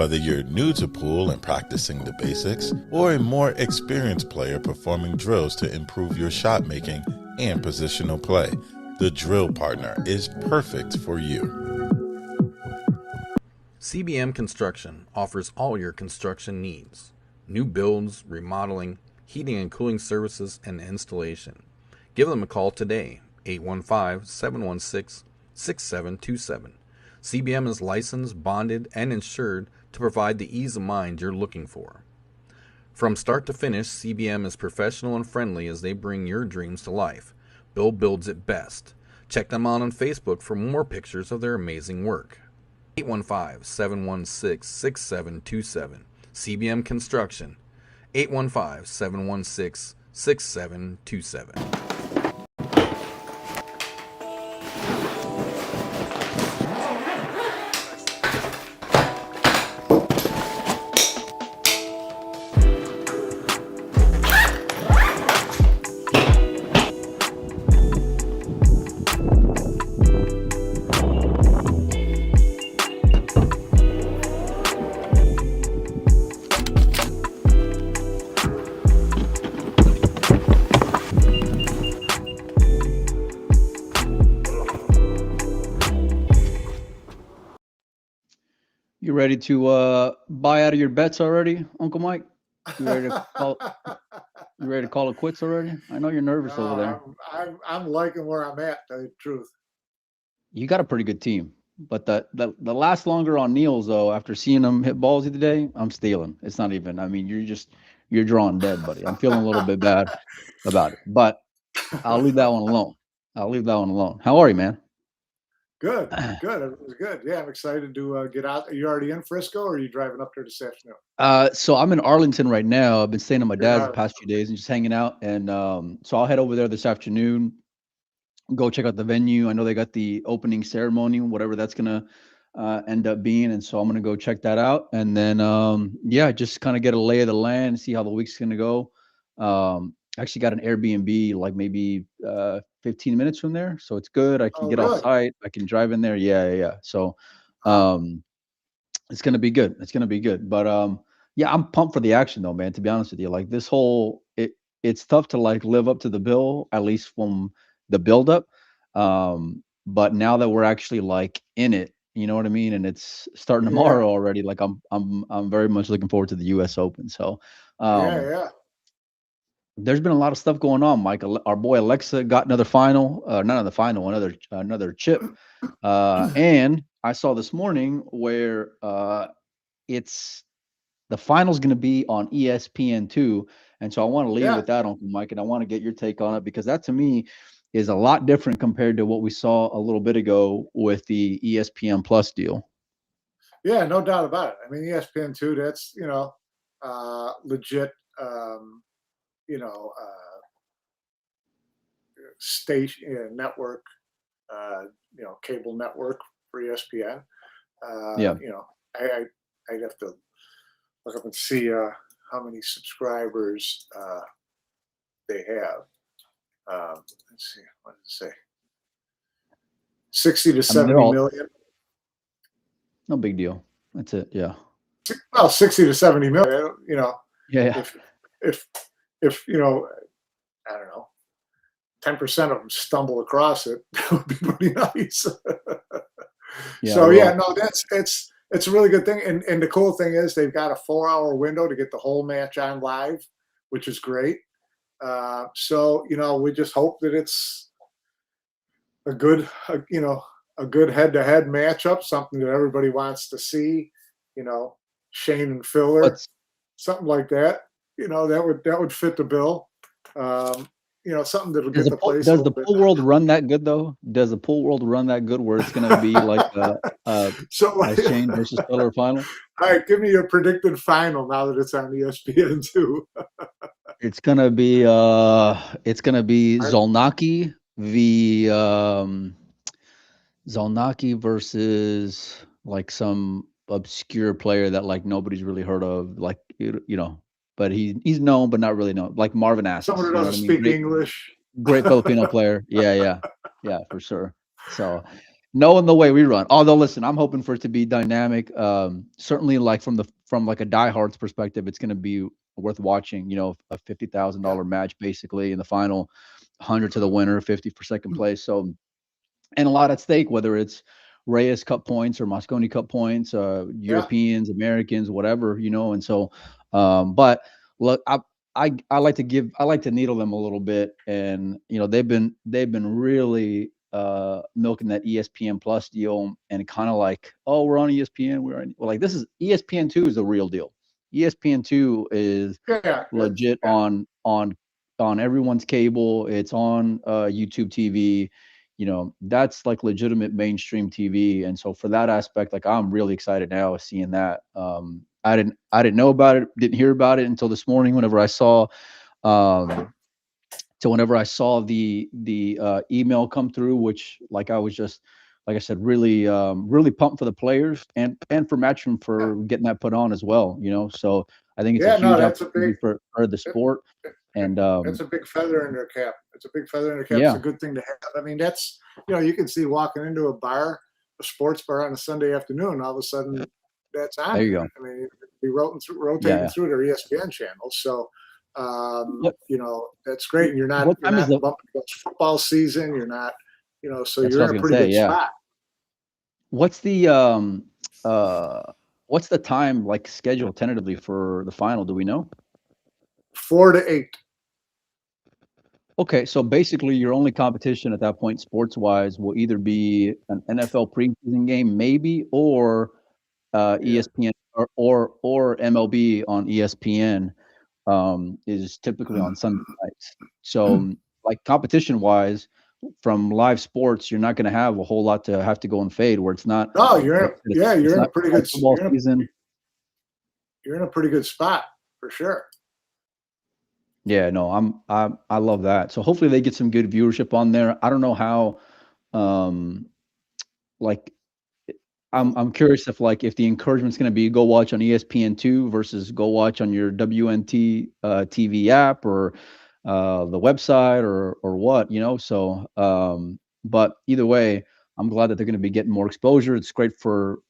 Whether you're new to pool and practicing the basics, or a more experienced player performing drills to improve your shot making and positional play, the Drill Partner is perfect for you. CBM Construction offers all your construction needs: new builds, remodeling, heating and cooling services, and installation. Give them a call today, 815-716-6727. CBM is licensed, bonded, and insured to provide the ease of mind you're looking for. From start to finish, CBM is professional and friendly as they bring your dreams to life. Bill builds it best. Check them out on Facebook for more pictures of their amazing work. 815-716-6727. CBM Construction. 815-716-6727. You ready to buy out of your bets already, Uncle Mike? You ready to call? You ready to call it quits already? I know you're nervous over there. I'm liking where I'm at. To tell you the truth. You got a pretty good team, but the last longer on Niels though. After seeing him hit balls today, I'm stealing. It's not even. I mean, you're drawing dead, buddy. I'm feeling a little bit bad about it, but I'll leave that one alone. How are you, man? Good. It was good. Yeah, I'm excited to get out. Are you already in Frisco, or are you driving up there this afternoon? So I'm in Arlington right now. I've been staying at my dad's the past few days and just hanging out. And so I'll head over there this afternoon, go check out the venue. I know they got the opening ceremony, whatever that's gonna end up being, and so I'm gonna go check that out. And then just kind of get a lay of the land, see how the week's gonna go. Actually got an Airbnb like maybe 15 minutes from there, so it's good. I can get off site. I can drive in there. Yeah. So it's gonna be good. But I'm pumped for the action though, man. To be honest with you, like this whole it's tough to like live up to the bill, at least from the buildup. But now that we're actually like in it, you know what I mean, and it's starting tomorrow already. Like I'm very much looking forward to the U.S. Open. So there's been a lot of stuff going on, Mike. Our boy Aleksa got another another chip. And I saw this morning where it's the final's going to be on ESPN2. And so I want to leave with that, Uncle Mike, and I want to get your take on it, because that to me is a lot different compared to what we saw a little bit ago with the ESPN Plus deal. Yeah, no doubt about it. I mean, ESPN2, that's, legit, station network, cable network for ESPN. I'd have to look up and see how many subscribers they have. Let's see, what does it say? 60 to 70 million. No big deal. That's it. Yeah. Well, 60 to 70 million. If I don't know, 10% of them stumble across it, that would be pretty nice. It's a really good thing. And the cool thing is they've got a 4-hour window to get the whole match on live, which is great. We just hope that it's a good head-to-head matchup, something that everybody wants to see. Shane and Filler, something like that. That would fit the bill. Something that'll get the place. Does the pool world run that good though? Does the pool world run that good where it's going to be like a Shane versus Filler final? All right, give me your predicted final now that it's on ESPN2. It's gonna be Zolnacki Zolnacki versus like some obscure player that like nobody's really heard of, like but he's known but not really known, like Marvin Assis. Someone who doesn't speak English. Great Filipino player. Yeah, for sure. So knowing the way we run. Although, listen, I'm hoping for it to be dynamic. Certainly, like from like a diehards perspective, it's going to be worth watching. You know, a $50,000 match basically in the final, 100 to the winner, 50 for second place. So, and a lot at stake, whether it's Reyes Cup points or Mosconi Cup points, Europeans, Americans, whatever, you know. And so, but look, I like to needle them a little bit, and you know they've been really milking that ESPN Plus deal, and kind of like, oh, we're on ESPN, well, like this is ESPN2 is the real deal. ESPN2 is legit on everyone's cable. It's on YouTube TV. You know, that's like legitimate mainstream TV, and so for that aspect, like I'm really excited now seeing that. I didn't know about it, didn't hear about it until this morning whenever I saw the email come through, which like I was just, like I said, really pumped for the players and for Matchroom for getting that put on as well, you know. So I think it's a huge opportunity for the sport. And that's a big feather in their cap. It's a big feather in their cap. It's a good thing to have. I mean, that's, you know, you can see walking into a bar, a sports bar on a Sunday afternoon, all of a sudden that's on. There you go. I mean, be rotating through their ESPN channels. So, you know, that's great. And you're not bumping against football season. You're not, you know, so you're in a pretty good spot. What's the time like schedule tentatively for the final? Do we know? 4 to 8. Okay, so basically your only competition at that point, sports-wise, will either be an NFL preseason game, maybe, or ESPN or MLB on ESPN is typically on Sunday nights. So, like competition-wise, from live sports, you're not going to have a whole lot to have to go and fade. Where it's not. No, you're in a pretty good season. You're in a pretty good spot for sure. Yeah, no, I love that. So hopefully they get some good viewership on there. I don't know how, like, I'm curious if the encouragement's going to be go watch on ESPN2 versus go watch on your WNT TV app or the website or what, you know. So, but either way, I'm glad that they're going to be getting more exposure. It's great for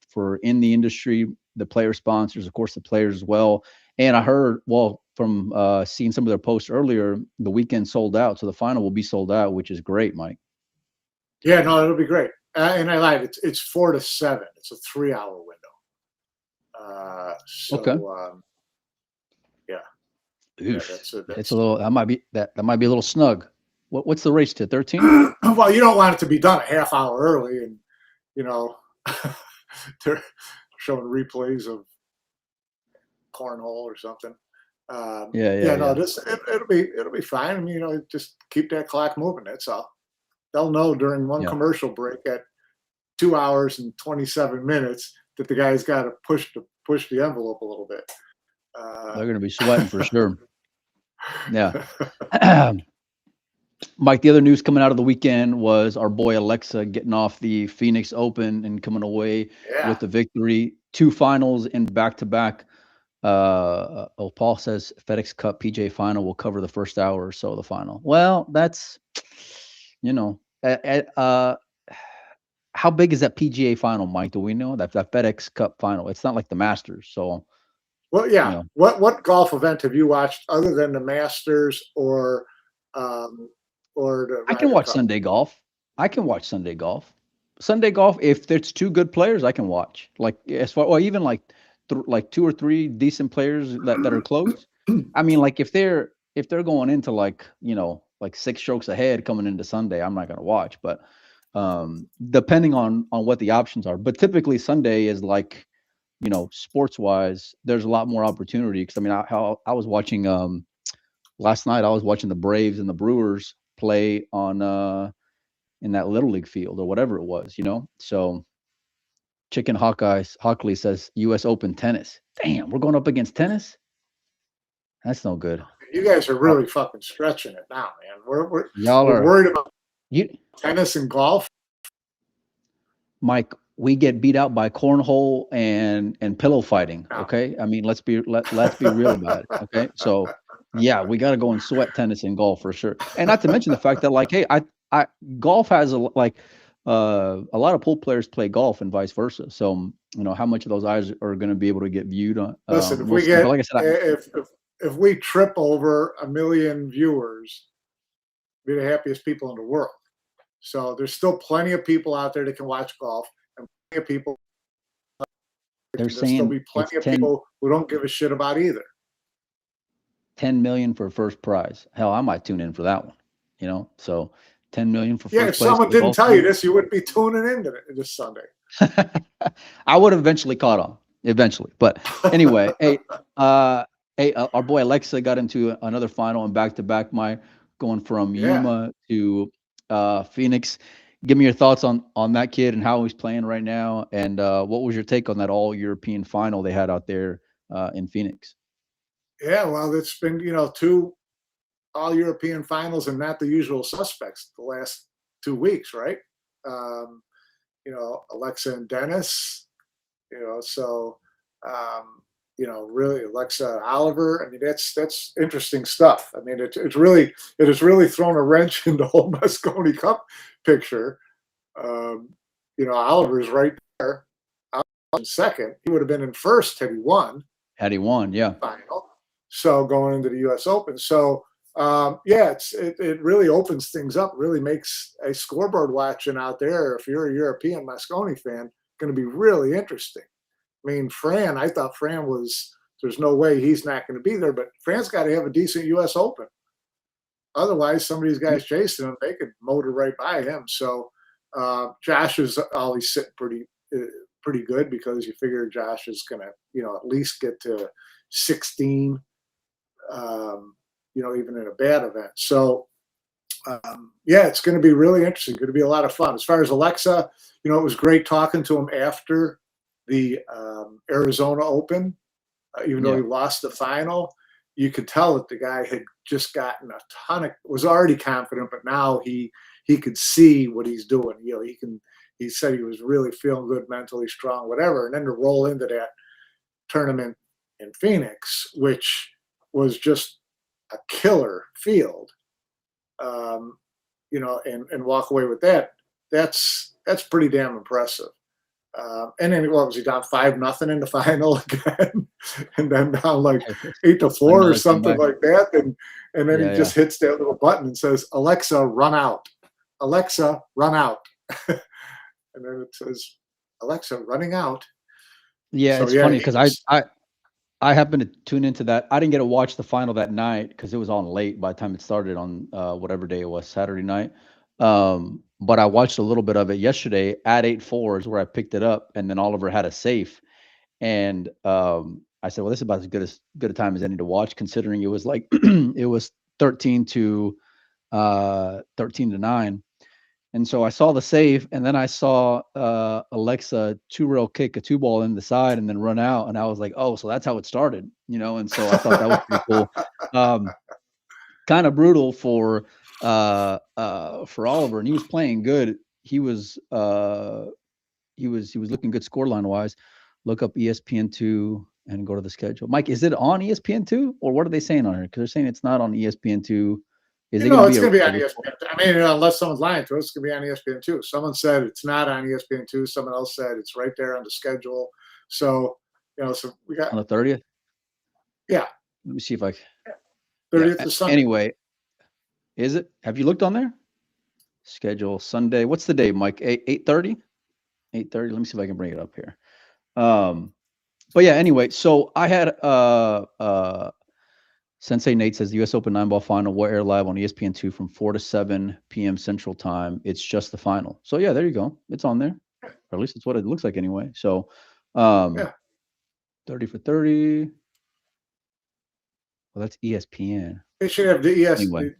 in the industry, the player sponsors, of course, the players as well. And I heard, well, from seeing some of their posts earlier, the weekend sold out, so the final will be sold out, which is great, Mike. Yeah, no, it'll be great. And I lied. It's 4 to 7. It's a 3-hour window. Okay. Yeah. It's a little. That might be a little snug. What's the race to 13? Well, you don't want it to be done a half hour early, and you know, they're showing replays of cornhole or something. No, it'll be fine. I mean, you know, just keep that clock moving. That's all. They'll know during one commercial break at 2 hours and 27 minutes that the guy's got to push the envelope a little bit. They're going to be sweating for sure. Yeah. Mike, the other news coming out of the weekend was our boy Aleksa getting off the Phoenix Open and coming away with the victory. 2 finals in back-to-back. Paul says FedEx Cup PGA final will cover the first hour or so of the final. Well, that's, you know, how big is that PGA final, Mike? Do we know that FedEx Cup final? It's not like the Masters, so. Well, yeah. You know. What golf event have you watched other than the Masters or the? I can watch Sunday golf. Sunday golf, if there's 2 good players, I can watch. Like as far, or even like 2 or 3 decent players that are close. I mean, like if they're going into like, you know, like 6 strokes ahead coming into Sunday, I'm not going to watch. But depending on what the options are. But typically Sunday is like, you know, sports wise, there's a lot more opportunity. Because I mean, I was watching last night. I was watching the Braves and the Brewers play on in that Little League field or whatever it was, you know. So Chicken Hockley says U.S. Open tennis. Damn, we're going up against tennis. That's no good. You guys are really fucking stretching it now, man. We're worried about tennis and golf. Mike, we get beat out by cornhole and pillow fighting. Okay, I mean let's be real about it. Okay, so yeah, we got to go and sweat tennis and golf for sure. And not to mention the fact that like, hey, I golf has a lot of pool players play golf and vice versa. So, how much of those eyes are going to be able to get viewed on? Listen, if we'll we see. get, But like I said, if we trip over 1 million viewers, we'll be the happiest people in the world. So there's still plenty of people out there that can watch golf, and plenty of people. There'll still be plenty of people who don't give a shit about either. 10 million for first prize. Hell, I might tune in for that one. So 10 million for first place. Yeah, if someone didn't tell you this, you wouldn't be tuning in this Sunday. I would have eventually caught on. Eventually, but anyway, hey, our boy Aleksa got into another final and back-to-back. Going from Yuma to Phoenix. Give me your thoughts on that kid and how he's playing right now, and what was your take on that all-European final they had out there in Phoenix? Yeah, well, it's been 2 all-European finals and not the usual suspects the last 2 weeks, right? Aleksa and Dennis, so really Aleksa Oliver. I mean, that's interesting stuff. I mean, it has really thrown a wrench in the whole Mosconi Cup picture. Oliver's right there. Oliver's in second. He would have been in first had he won. Yeah. Final. So going into the U.S. Open. So it really opens things up. Really makes a scoreboard watching out there, if you're a European Mosconi fan, going to be really interesting. I mean, I thought Fran there's no way he's not going to be there, but Fran's got to have a decent U.S. Open. Otherwise, some of these guys chasing him, they could motor right by him. So Josh is always sitting pretty good, because you figure Josh is going to, at least get to 16, even in a bad event. So, it's going to be really interesting. Going to be a lot of fun. As far as Aleksa, it was great talking to him after the Arizona Open, even though he lost the final. You could tell that the guy had just gotten was already confident, but now he could see what he's doing. He said he was really feeling good, mentally strong, whatever. And then to roll into that tournament in Phoenix, which was just a killer field, and walk away with that, that's pretty damn impressive. And then what was he down 5-0 in the final again, and then down like 8-4 or something like that, and then he just hits that little button and says, "Aleksa, run out! Aleksa, run out!" And then it says, "Aleksa running out." Yeah, so, it's funny because I happened to tune into that. I didn't get to watch the final that night because it was on late by the time it started on whatever day it was, Saturday night. But I watched a little bit of it yesterday at 8-4 is where I picked it up, and then Oliver had a safe, and I said, "Well, this is about as good a time as any to watch, considering it was like it was 13 to 9." And so I saw the save, and then I saw Aleksa 2-rail kick a 2-ball in the side and then run out, and I was like, "Oh, so that's how it started," And so I thought that was pretty cool. Kind of brutal for Oliver, and he was playing good. He was looking good scoreline wise. Look up ESPN2 and go to the schedule. Mike, is it on ESPN2 or what are they saying on here? Because they're saying it's not on ESPN2. It's going to be on ESPN. I mean, unless someone's lying to us, it's going to be on ESPN2. Someone said it's not on ESPN2. Someone else said it's right there on the schedule. So, so we got on the 30th. Yeah. Let me see if I. 30th is Sunday. Anyway, is it? Have you looked on there? Schedule Sunday. What's the date, Mike? 8:30. 8:30. Let me see if I can bring it up here. But yeah. Anyway, so I had Sensei Nate says the U.S. Open 9-ball final will air live on ESPN2 from 4 to 7 p.m. Central Time. It's just the final. So, yeah, there you go. It's on there. Or at least it's what it looks like anyway. So, 30 for 30. Well, that's ESPN. They should have the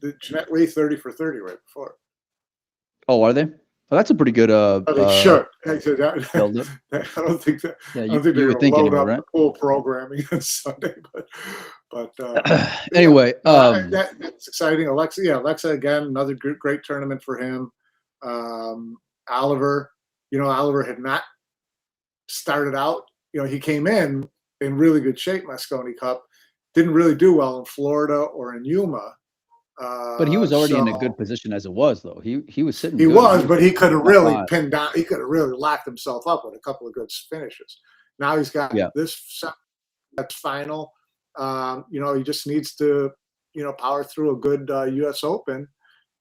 the Jeanette Lee 30 for 30 right before. Oh, are they? Well, that's a pretty good. They should. I don't think that. Yeah, I don't think they're going to load up right? the full programming on Sunday, but anyway, that's exciting. Aleksa again, another great tournament for him. Oliver, Oliver had not started out. He came in really good shape. Mosconi Cup didn't really do well in Florida or in Yuma, But he was already in a So good position as it was, though. He was sitting he good. was, but he could have top really five. pinned down. He could have really locked himself up with a couple of good finishes. Now he's got Yeah. this that's final. He just needs to, power through a good U.S. Open,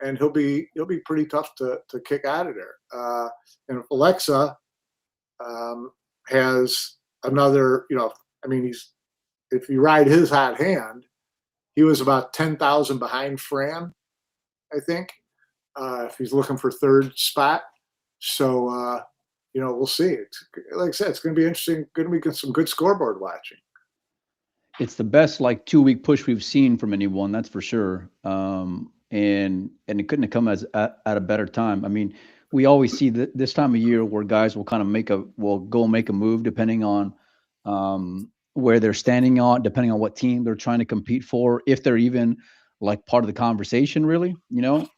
and he'll be pretty tough to kick out of there. And if Aleksa has another, if you ride his hot hand, he was about 10,000 behind Fran, I think, if he's looking for third spot. So, we'll see. It's, like I said, it's going to be interesting. Going to be some good scoreboard watching. It's the best 2-week push we've seen from anyone, that's for sure. And it couldn't have come at a better time. I mean, we always see this time of year where guys will kind of go make a move depending on where they're standing on, depending on what team they're trying to compete for, if they're even part of the conversation, really,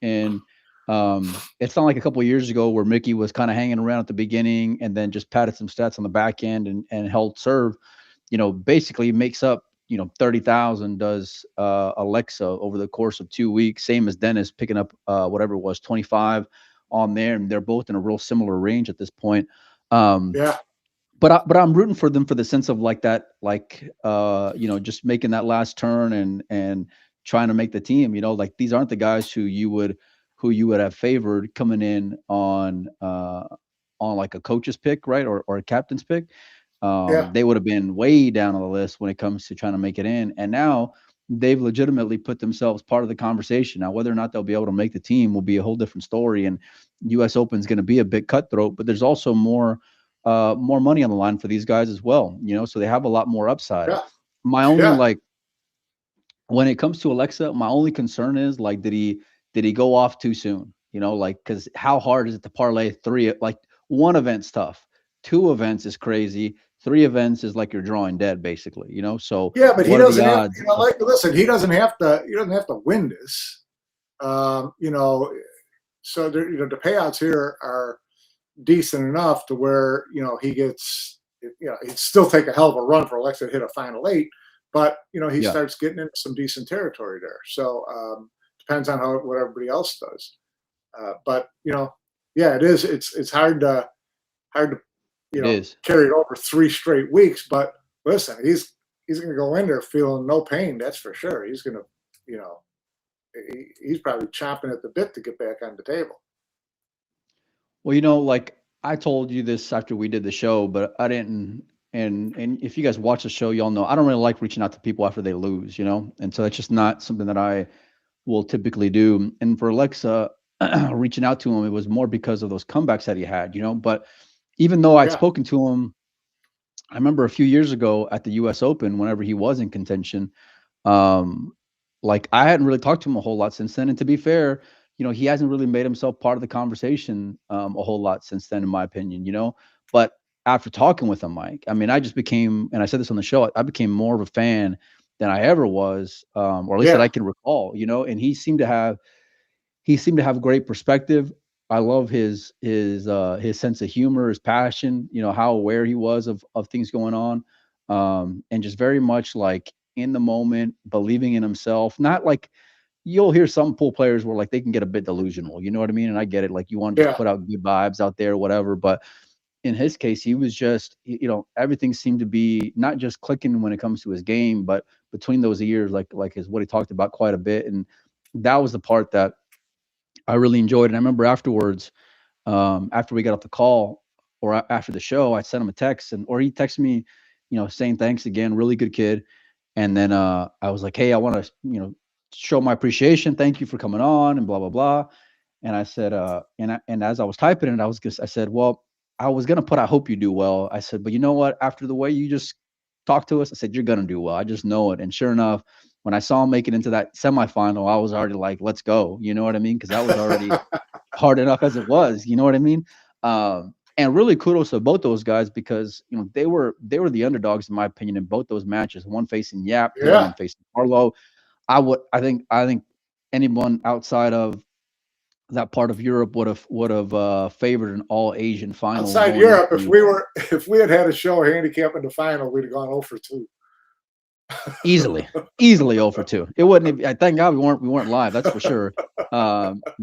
and it's not like a couple of years ago where Mickey was kind of hanging around at the beginning and then just patted some stats on the back end and held serve. Basically makes up, 30,000 does Aleksa over the course of 2 weeks, same as Dennis picking up whatever it was, 25 on there. And they're both in a real similar range at this point. Yeah. But I'm rooting for them for the sense of just making that last turn and trying to make the team, these aren't the guys who you would have favored coming in on a coach's pick, right. Or a captain's pick. They would have been way down on the list when it comes to trying to make it in. And now they've legitimately put themselves part of the conversation. Now, whether or not they'll be able to make the team will be a whole different story. And U.S. Open is going to be a bit cutthroat, but there's also more money on the line for these guys as well, so they have a lot more upside. Yeah. My only when it comes to Aleksa, my only concern is did he go off too soon? Because how hard is it to parlay three? One event's tough, 2 events is crazy, 3 events is you're drawing dead, basically. So yeah, but he doesn't have, listen, he doesn't have to win this. So the payouts here are decent enough to where he gets, he'd still take a hell of a run for Aleksa to hit a final 8, but he starts getting into some decent territory there. So depends on what everybody else does. But it is. It's hard to carry it over 3 straight weeks. But listen, he's going to go in there feeling no pain. That's for sure. He's going to, he's probably chomping at the bit to get back on the table. Well, I told you this after we did the show, but I didn't. And if you guys watch the show, y'all know I don't really like reaching out to people after they lose, and so that's just not something that I will typically do. And for Aleksa, reaching out to him, it was more because of those comebacks that he had, But even though I'd spoken to him, I remember a few years ago at the U.S. Open, whenever he was in contention, I hadn't really talked to him a whole lot since then. And to be fair, he hasn't really made himself part of the conversation a whole lot since then, in my opinion, But after talking with him, Mike, I mean, I just became, and I said this on the show, I became more of a fan than I ever was, or at least that I can recall, and he seemed to have great perspective. I love his sense of humor, his passion, how aware he was of things going on, and just very much in the moment, believing in himself. Not you'll hear some pool players where they can get a bit delusional, you know what I mean? And I get it. You want to just put out good vibes out there, whatever. But in his case, he was just, everything seemed to be not just clicking when it comes to his game, but between those years, what he talked about quite a bit. And that was the part that I really enjoyed. And I remember afterwards, after we got off the call or after the show, I sent him a text or he texted me, saying thanks again, really good kid. And then I was like, hey, I want to, show my appreciation. Thank you for coming on and blah, blah, blah. And I said, and as I was typing it, I said, well, I was going to put, I hope you do well. I said, but you know what, after the way you just talked to us, I said, you're going to do well. I just know it. And sure enough, when I saw him make it into that semifinal, I was already like, let's go. You know what I mean? Cause that was already hard enough as it was, you know what I mean? And really kudos to both those guys because, they were the underdogs in my opinion in both those matches, one facing Yap, the other one facing Arlo. I think anyone outside of that part of Europe would have favored an all Asian final. Outside Europe, if we had a show handicap in the final, we'd have gone 0 for 2. Easily 0 for 2. It wouldn't. I thank God we weren't live. That's for sure.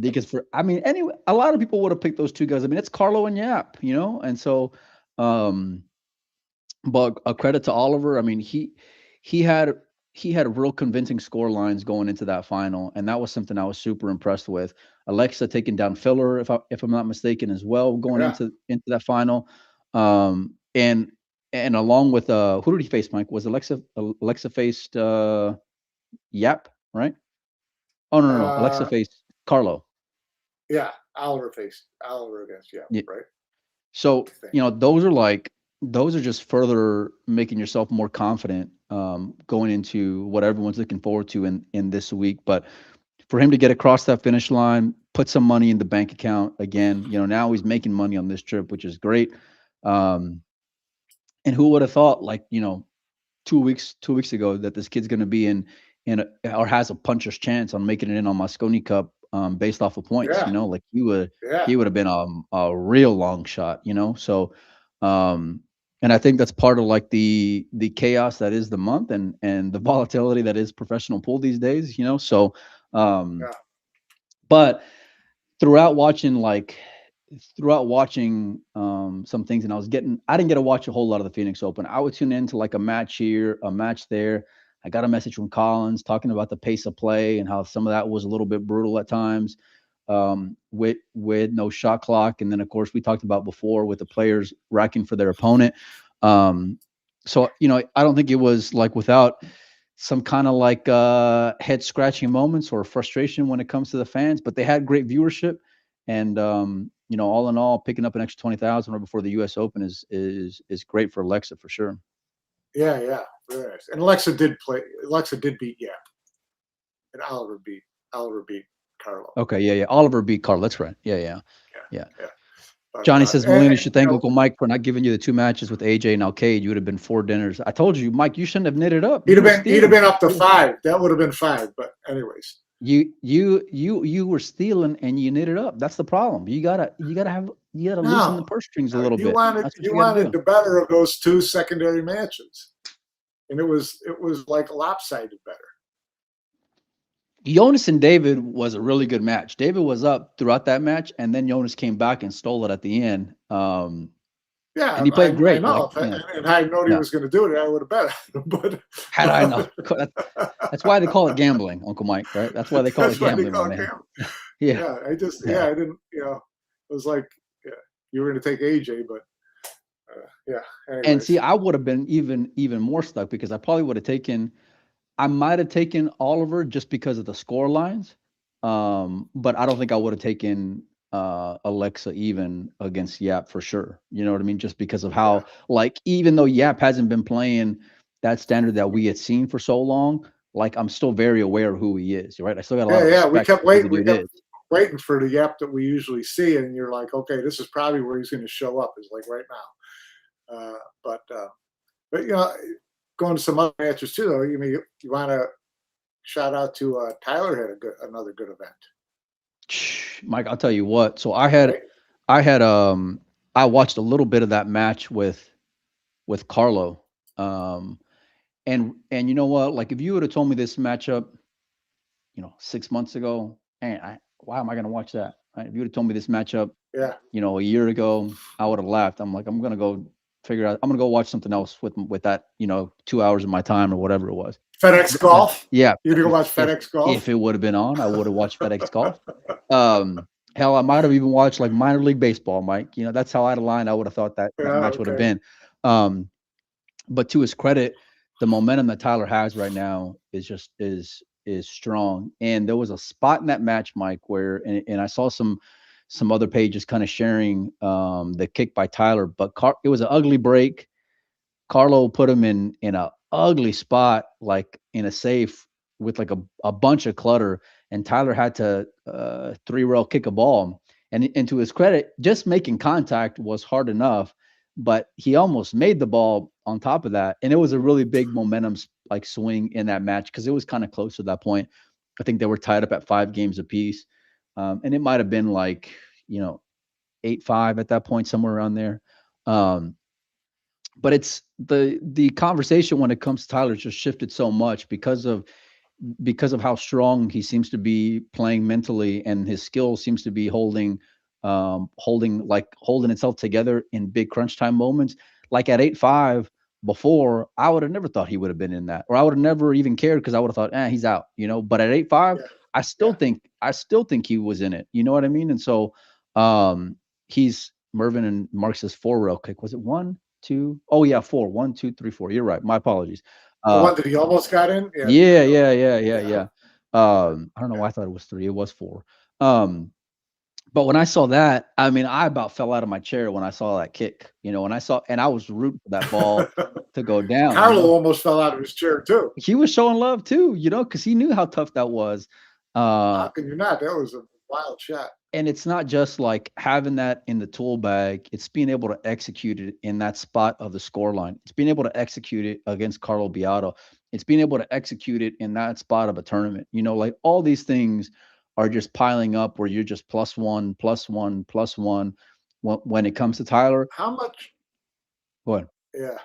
Because anyway, a lot of people would have picked those two guys. I mean, it's Carlo and Yap, and so, but a credit to Oliver. I mean, he had real convincing score lines going into that final, and that was something I was super impressed with. Aleksa taking down Filler, if I'm not mistaken, as well, going into that final. And along with who did he face, Mike? Was Aleksa faced Yap, right? Oh no. Aleksa faced Carlo. Yeah, Oliver against Yap, right? So those are just further making yourself more confident going into what everyone's looking forward to in this week. But for him to get across that finish line, put some money in the bank account again, now he's making money on this trip, which is great. And who would have thought, 2 weeks ago, that this kid's going to be or has a puncher's chance on making it in on Mosconi Cup based off of points. He would have been a real long shot. So, and I think that's part of the chaos that is the month and the volatility that is professional pool these days. So, but throughout watching some things, and I didn't get to watch a whole lot of the Phoenix Open. I would tune into a match here, a match there. I got a message from Collins talking about the pace of play and how some of that was a little bit brutal at times, with no shot clock. And then of course we talked about before with the players racking for their opponent. So, I don't think it was without some kind of head scratching moments or frustration when it comes to the fans, but they had great viewership. And, all in all, picking up an extra 20,000 right before the U.S. Open is great for Aleksa for sure. Yeah, very nice. And Aleksa did beat Yap, and Oliver beat Carlo. Okay, yeah. Oliver beat Carlo. That's right. Yeah. But, Johnny says Molina should thank Uncle Mike for not giving you the 2 matches with AJ and Alcade. You would have been 4 dinners. I told you, Mike, you shouldn't have knitted up. He'd have been up to 5. That would have been 5. But anyways. You were stealing and you knit it up. That's the problem. You gotta loosen the purse strings a little bit. You wanted the better of those 2 secondary matches, and it was lopsided better. Jonas and David was a really good match. David was up throughout that match, and then Jonas came back and stole it at the end. And he played great. I know. And I known he was going to do it, I would have bet. But had I known, that's why they call it gambling, Uncle Mike. Right? That's why they call it gambling. I didn't. It was like you were going to take AJ, but anyways. And see, I would have been even more stuck because I probably would have taken. I might have taken Oliver just because of the score lines, but I don't think I would have taken Aleksa even against Yap for sure. You know what I mean? Just because of how, even though Yap hasn't been playing that standard that we had seen for so long, I'm still very aware of who he is, right? I still got a lot of respect. We kept waiting. We kept waiting for the Yap that we usually see, and you're like, okay, this is probably where he's going to show up. Is right now. But going to some other matches too, though. You want to shout out to Tyler had another good event. Mike, I'll tell you what. So I watched a little bit of that match with Carlo. And you know what? If you would have told me this matchup, 6 months ago, why am I going to watch that? Right? If you would have told me this matchup, a year ago, I would have laughed. I'm like, I'm going to go figure out. I'm going to go watch something else with that, 2 hours of my time or whatever it was. FedEx Golf. Yeah. You'd go watch FedEx Golf. If it would have been on, I would have watched FedEx Golf. Hell, I might have even watched minor league baseball, Mike. That's how out of line I would have thought that match would have been. But to his credit, the momentum that Tyler has right now is strong. And there was a spot in that match, Mike, where and I saw some other pages kind of sharing the kick by Tyler, but it was an ugly break. Carlo put him in a ugly spot, in a safe with a bunch of clutter, and Tyler had to 3-rail kick a ball. And to his credit, just making contact was hard enough, but he almost made the ball on top of that. And it was a really big momentum swing in that match because it was kind of close to that point. I think they were tied up at 5 games apiece. And it might have been 8-5 at that point, somewhere around there. but it's the conversation when it comes to Tyler just shifted so much because of how strong he seems to be playing mentally, and his skill seems to be holding itself together in big crunch time moments. Like at 8'5", before, I would have never thought he would have been in that, or I would have never even cared because I would have thought, he's out, But at 8'5", Yeah. I still think he was in it. You know what I mean? And so, he's Mervin and Mark says 4 real quick. Was it 1, 2? Oh yeah, 4. 1, 2, 3, 4. You're right. My apologies. The one that he almost got in? Yeah. I don't know why I thought it was 3. It was 4. But when I saw that, I mean, I about fell out of my chair when I saw that kick, and I was rooting for that ball to go down. Carlo almost fell out of his chair too. He was showing love too, because he knew how tough that was. How can you not? That was a wild shot. And it's not just like having that in the tool bag. It's being able to execute it in that spot of the scoreline. It's being able to execute it against Carlo Beato. It's being able to execute it in that spot of a tournament. Like all these things are just piling up where you're just +1, +1, +1 when it comes to Tyler. How much? Go ahead. Yeah.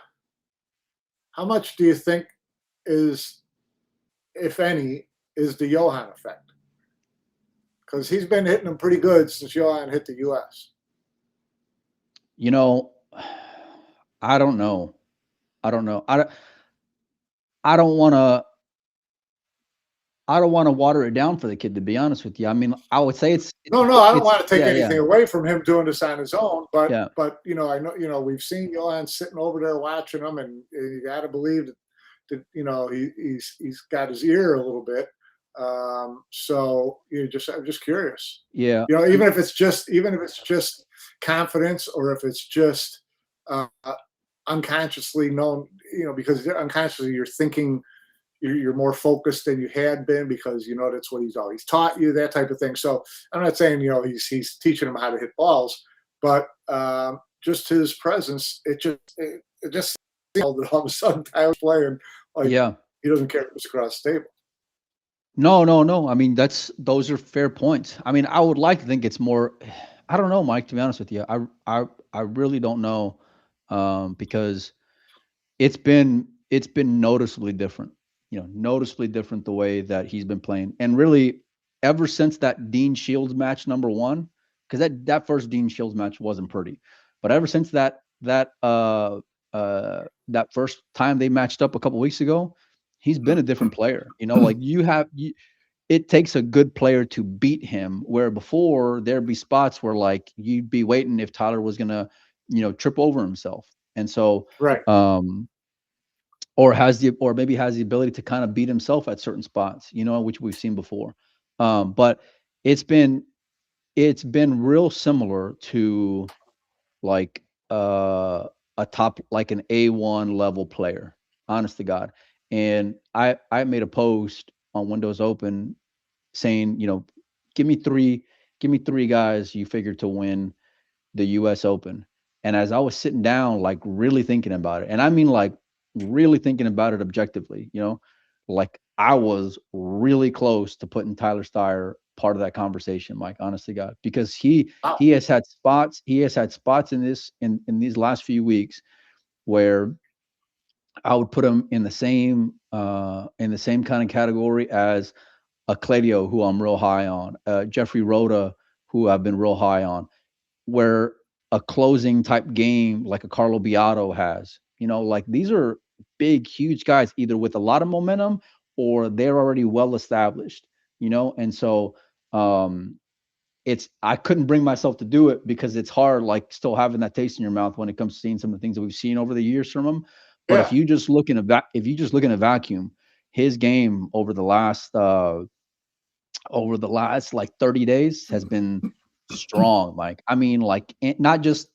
How much do you think is, if any, is the Johan effect? Because he's been hitting them pretty good since Johan hit the U.S. I don't know. I don't want to water it down for the kid, to be honest with you. I mean, I would say it's no. I don't want to take anything away from him doing this on his own, but I know we've seen Johan sitting over there watching him, and you got to believe that he's got his ear a little bit. So I'm just curious. Yeah. Even if it's just confidence, or if it's just unconsciously known, because unconsciously you're thinking you're more focused than you had been, because that's what he's always taught you, that type of thing. So I'm not saying he's teaching him how to hit balls, but just his presence, it just all of a sudden Tyler's playing like he doesn't care if it's across the table. No. I mean, those are fair points. I mean, I would like to think it's more. I don't know, Mike. To be honest with you, I really don't know, because it's been noticeably different. Noticeably different the way that he's been playing, and really ever since that Dean Shields match number 1, because that first Dean Shields match wasn't pretty, but ever since that first time they matched up a couple weeks ago, he's been a different player. Like it takes a good player to beat him, where before there'd be spots where like you'd be waiting if Tyler was gonna, trip over himself. And so, right. Or maybe has the ability to kind of beat himself at certain spots, which we've seen before. But it's been real similar to like a top, like an A1 level player, honest to God. And I made a post on Windows Open saying, give me three guys you figure to win the US Open. And as I was sitting down, like really thinking about it, and I mean like really thinking about it objectively, like I was really close to putting Tyler Steyer part of that conversation, Mike, honest to God, because he has had spots in these last few weeks where I would put him in the same kind of category as a Claudio, who I'm real high on, Jeffrey Rhoda, who I've been real high on, where a closing type game like a Carlo Beato has, like these are big, huge guys, either with a lot of momentum or they're already well established, and so I couldn't bring myself to do it because it's hard, like still having that taste in your mouth when it comes to seeing some of the things that we've seen over the years from him. But if you just look in a vacuum, his game over the last like 30 days has been strong, Mike. I mean, like not just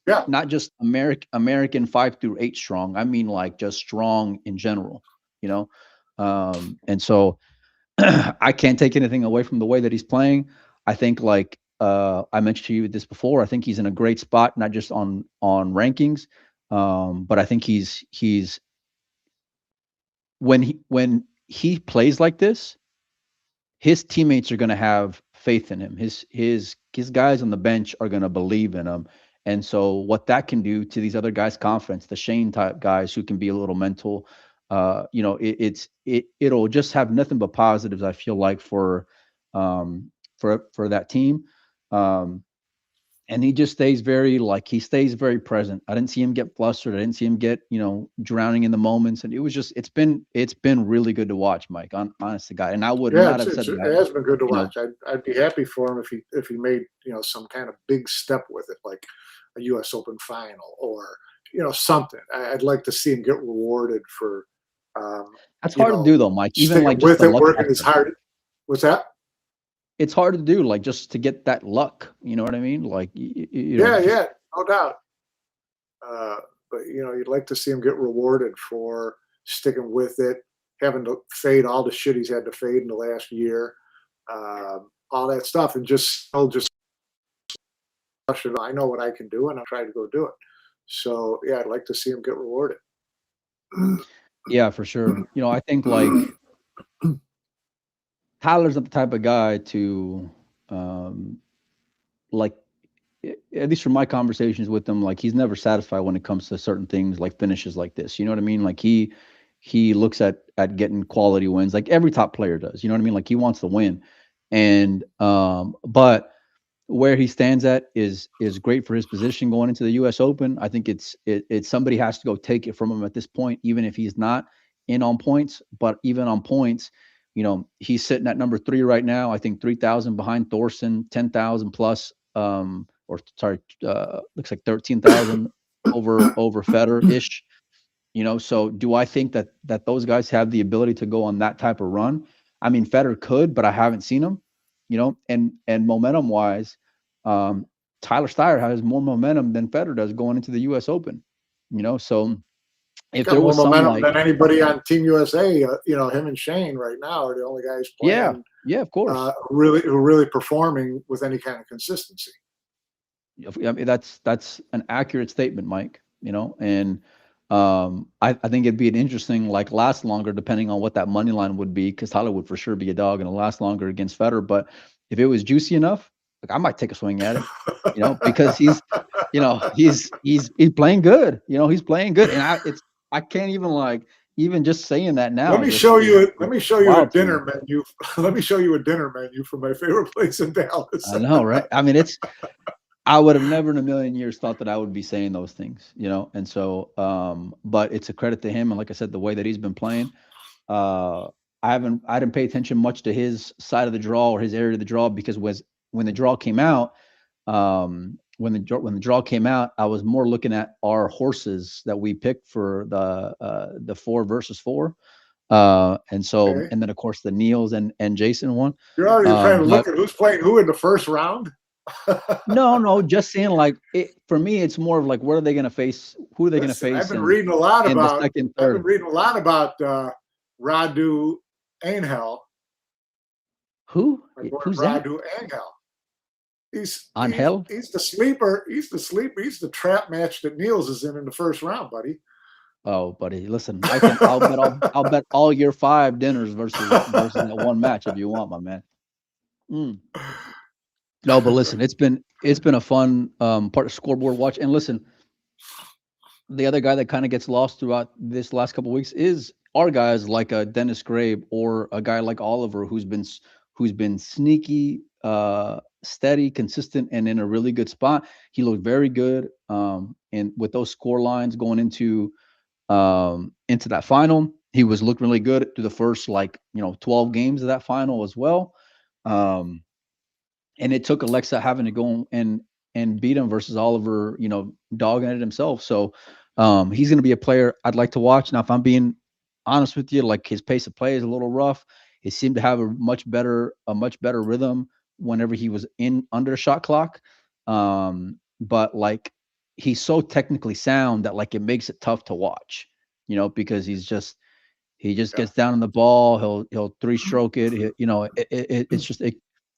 American 5 through 8 strong. I mean, like just strong in general, and so I can't take anything away from the way that he's playing. I think, like I mentioned to you this before, I think he's in a great spot, not just on rankings, but I think he's when he plays like this, his teammates are going to have faith in him. His guys on the bench are going to believe in him, And so what that can do to these other guys' confidence, the Shane type guys who can be a little mental, it'll just have nothing but positives, I feel like, for that team. And he just stays he stays very present. I didn't see him get flustered. I didn't see him get, drowning in the moments. And it's been really good to watch, Mike, honest to God. And I would not have said that. It has been good to watch. I'd be happy for him if he made, some kind of big step with it, like a U.S. Open final or, something. I'd like to see him get rewarded for. That's hard to do though, Mike. Even like just with it, working as hard. What's that? It's hard to do, like, just to get that luck. You know what I mean? Like, yeah, no doubt. But you'd like to see him get rewarded for sticking with it, having to fade all the shit he's had to fade in the last year, all that stuff, and just I know what I can do, and I'll try to go do it. So yeah, I'd like to see him get rewarded. Yeah, for sure. I think like Tyler's not the type of guy to, like, at least from my conversations with him, like, he's never satisfied when it comes to certain things, like finishes like this. You know what I mean? Like he looks at getting quality wins, like every top player does. You know what I mean? Like he wants to win, and but where he stands at is great for his position going into the U.S. Open. I think it's somebody has to go take it from him at this point, even if he's not in on points. But even on points, he's sitting at number 3 right now. I think 3,000 behind Thorson, 10,000 plus, looks like 13,000 over Federer ish. So do I think that those guys have the ability to go on that type of run? I mean, Federer could, but I haven't seen him. And momentum wise, Tyler Steyer has more momentum than Federer does going into the U.S. Open. So if there was more momentum than anybody on Team USA, him and Shane right now are the only guys playing. Yeah, of course. Really performing with any kind of consistency. I mean, that's an accurate statement, Mike. And I think it'd be an interesting, like, last longer, depending on what that money line would be, because Tyler would for sure be a dog and it'll last longer against Federer. But if it was juicy enough, like, I might take a swing at it, because he's playing good. He's playing good, and I can't even just saying that now. Let me show you a dinner menu. Let me show you a dinner menu from my favorite place in Dallas. I know, right? I mean, I would have never in a million years thought that I would be saying those things, and so, but it's a credit to him. And like I said, the way that he's been playing, I didn't pay attention much to his side of the draw or his area of the draw, because when the draw came out, when the draw came out, I was more looking at our horses that we picked for the 4 versus 4. And so, okay. And then of course the Niels and Jason won. You're already trying to look at who's playing who in the first round. No, just saying, like, for me, it's more of like, what are they going to face? Who are they going to face? I've been reading a lot about. I've been reading a lot about Radu Angel. Who? Who's Radu that? Angel. He's the sleeper. He's the sleeper. He's the trap match that Niels is in the first round, buddy. Oh, buddy, listen, I'll bet all your 5 dinners versus that one match if you want, my man. No, but listen, it's been a fun part of scoreboard watch. And listen, the other guy that kind of gets lost throughout this last couple of weeks is our guys like a Dennis Grabe or a guy like Oliver, who's been sneaky, steady, consistent, and in a really good spot. He looked very good, and with those score lines going into that final, he was looking really good through the first 12 games of that final as well. And it took Aleksa having to go and beat him versus Oliver, dogging it himself. So he's going to be a player I'd like to watch. Now, if I'm being honest with you, like, his pace of play is a little rough. He seemed to have a much better rhythm whenever he was under shot clock. But like, he's so technically sound that, like, it makes it tough to watch, because he just gets down on the ball. He'll 3-stroke it. It's just,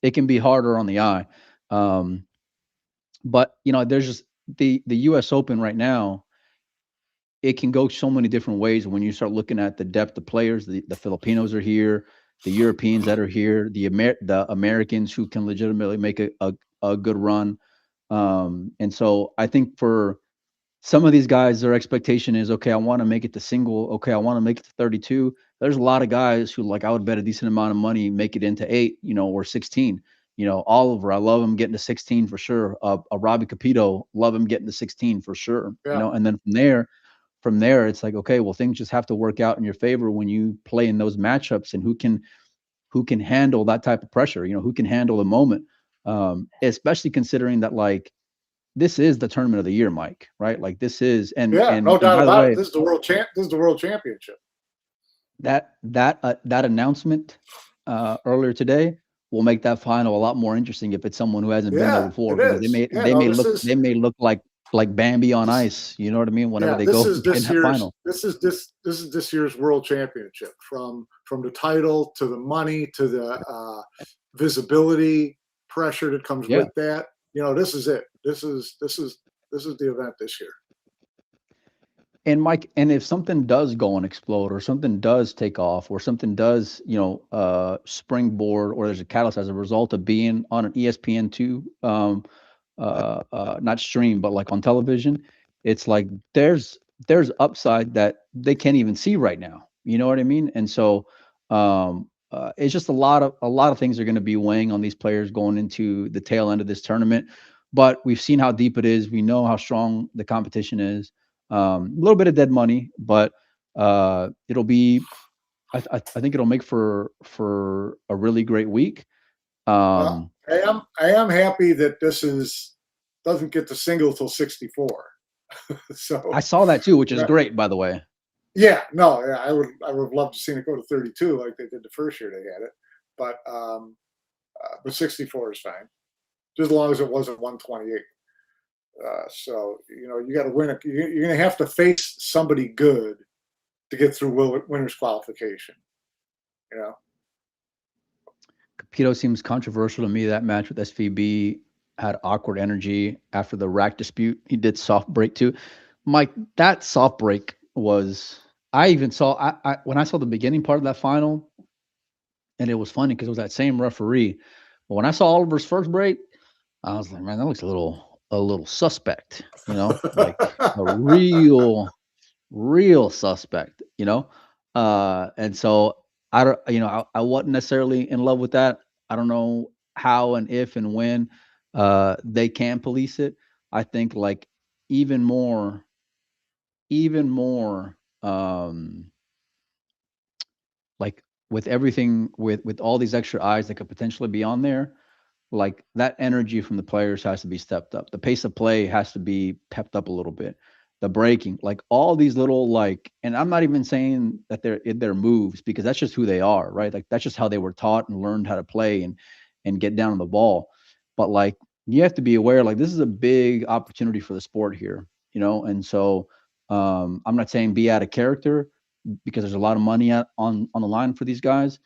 it can be harder on the eye. But there's just the U.S. Open right now. It can go so many different ways when you start looking at the depth of players. The Filipinos are here, the Europeans that are here, the Americans who can legitimately make a good run. And so I think for some of these guys, their expectation is, okay, I want to make it to single. Okay, I want to make it to 32. There's a lot of guys who, like, I would bet a decent amount of money, make it into 8, or 16. Oliver, I love him getting to 16 for sure. A Robbie Capito, love him getting to 16 for sure. Yeah. And then from there, it's like, okay, well, things just have to work out in your favor when you play in those matchups, and who can handle that type of pressure, who can handle the moment. Especially considering that, like, this is the tournament of the year, Mike, right? Like, this is, and no doubt by the about way, it. This is the world championship. That announcement earlier today will make that final a lot more interesting if it's someone who hasn't been there before. Because they may look like Bambi on ice. You know what I mean? Whenever they go in that final. This is this year's world championship, from the title to the money to the visibility pressure that comes with that. This is it. This is the event this year. And Mike, and if something does go and explode, or something does take off, or something does, springboard, or there's a catalyst as a result of being on an ESPN2, not stream, but like on television, it's like there's upside that they can't even see right now. You know what I mean? And so it's just a lot of things are going to be weighing on these players going into the tail end of this tournament. But we've seen how deep it is. We know how strong the competition is. A little bit of dead money, but it'll be. I think it'll make for a really great week. I am happy that this doesn't get to single till 64. So I saw that too, which is great, by the way. Yeah, no, I would have loved to see it go to 32 like they did the first year they had it, but 64 is fine, just as long as it wasn't 128. So you got to win it. You're going to have to face somebody good to get through winners qualification. Capito seems controversial to me. That match with SVB had awkward energy after the rack dispute. He did soft break too. Mike, that soft break was. I even saw when I saw the beginning part of that final, and it was funny because it was that same referee. But when I saw Oliver's first break, I was like, man, that looks a little suspect, like a real suspect, and so I wasn't necessarily in love with that. I don't know how and if and when they can police it. I think like even more like with everything, with all these extra eyes that could potentially be on there, like that energy from the players has to be stepped up. The pace of play has to be pepped up a little bit. The breaking, like all these little, and I'm not even saying that they're in their moves, because that's just who they are, right? Like that's just how they were taught and learned how to play and get down on the ball. But like you have to be aware, like this is a big opportunity for the sport here, and so I'm not saying be out of character, because there's a lot of money on the line for these guys.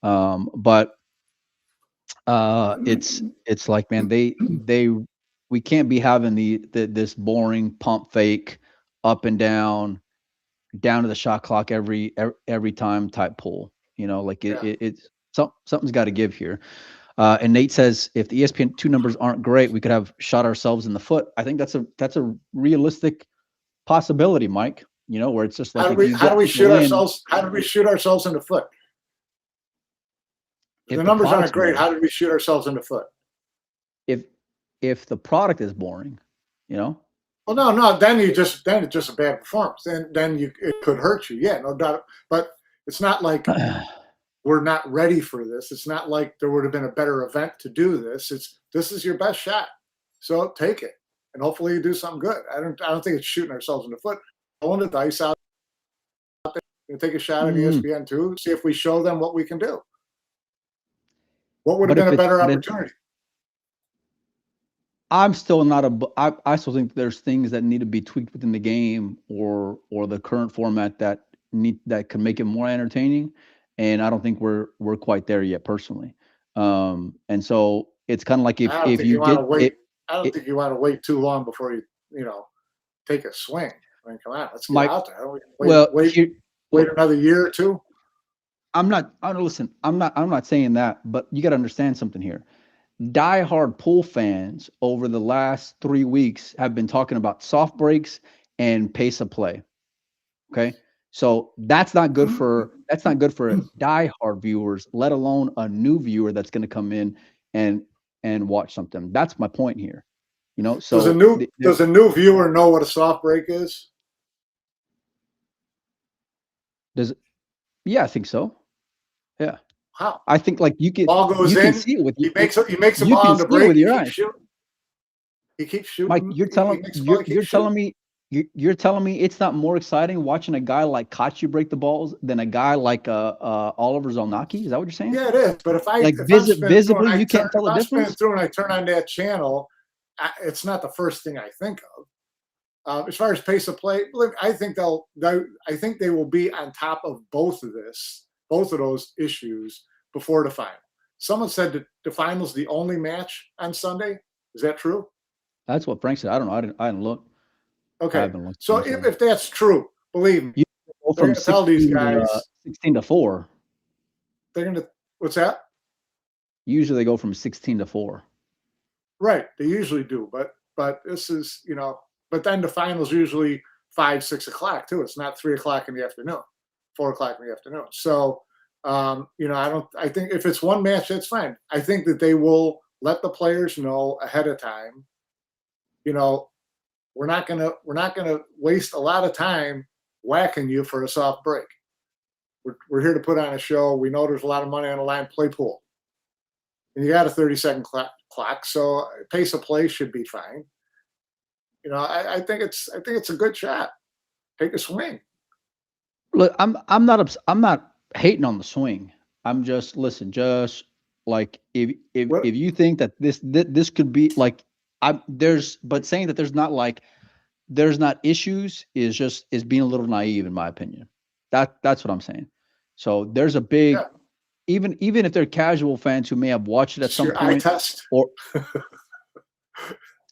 But it's like, man, we can't be having this boring pump fake up and down to the shot clock every time type pull. It's something's got to give here. And Nate says if the ESPN2 numbers aren't great, we could have shot ourselves in the foot. I think that's a realistic possibility, Mike. Where it's just like, how do we shoot ourselves in the foot? If the numbers aren't great, how did we shoot ourselves in the foot? If the product is boring, Well, no. Then it's just a bad performance. Then it could hurt you. Yeah, no doubt. But it's not like we're not ready for this. It's not like there would have been a better event to do this. This is your best shot, so take it, and hopefully you do something good. I don't think it's shooting ourselves in the foot. Rolling the dice out there and take a shot at ESPN2. See if we show them what we can do. What would have been a better opportunity? I'm still not I still think there's things that need to be tweaked within the game or the current format that can make it more entertaining, and I don't think we're quite there yet, personally. And so it's kind of like if you get wait. I don't think you want to wait too long before you take a swing. I mean, come on, let's get out there. Wait another year or two. I'm not saying that, but you got to understand something here. diehard pool fans over the last 3 weeks have been talking about soft breaks and pace of play. Okay. So that's not good for diehard viewers, let alone a new viewer that's going to come in and watch something. That's my point here. So does a new viewer know what a soft break is? Yeah, I think so. Yeah. How? I think like you can ball goes you in. can see it with he makes a ball on the break. He keeps shooting. Mike, you're telling me it's not more exciting watching a guy like Kachi break the balls than a guy like Oliver Zolnacki? Is that what you're saying? Yeah, it is. But if I'm visibly, you can't tell the difference. Through and I turn on that channel, it's not the first thing I think of. As far as pace of play, I think they will be on top of both of those issues before the final. Someone said that the final's the only match on Sunday. Is that true? That's what Frank said. I don't know. I didn't look. Okay. So if that's true, believe me, they're going to tell these guys 16 to 4. They're going to, what's that? Usually they go from 16 to 4. Right. They usually do. But this is, but then the final's usually 5, 6 o'clock too. It's not 3 o'clock in the afternoon, 4 o'clock in the afternoon. So, I think if it's one match, that's fine. I think that they will let the players know ahead of time, we're not gonna waste a lot of time whacking you for a soft break. We're here to put on a show. We know there's a lot of money on the line. Play pool, and you got a 30-second clock, so pace of play should be fine. I think it's a good shot. Take a swing. Look, I'm not hating on the swing. I'm just like if you think that this could be like saying that there's not issues is being a little naive in my opinion. That's what I'm saying. So there's a big even if they're casual fans who may have watched it at some point. Eye test. Or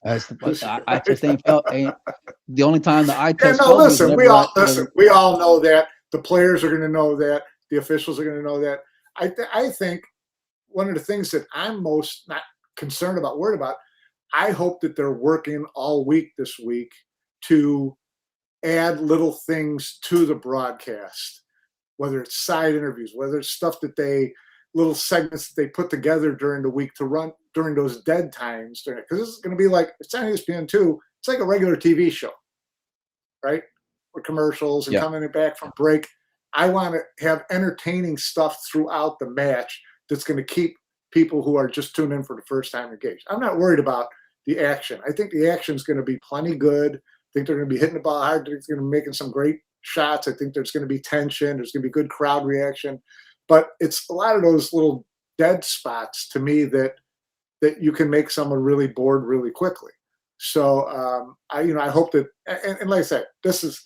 eye test ain't the only time the eye test. No, listen. We all know that. The players are going to know that. The officials are going to know that. I think one of the things that I'm most not concerned about, worried about, I hope that they're working all week this week to add little things to the broadcast, whether it's side interviews, whether it's stuff little segments that they put together during the week to run during those dead times. Because this is going to be like, it's on ESPN2. It's like a regular TV show, right? With commercials and coming back from break. I want to have entertaining stuff throughout the match that's going to keep people who are just tuned in for the first time engaged. I'm not worried about the action. I think the action is going to be plenty good. I think they're going to be hitting the ball hard. They're going to be making some great shots. I think there's going to be tension. There's going to be good crowd reaction. But it's a lot of those little dead spots to me that you can make someone really bored really quickly. So I hope that, and like I said, this is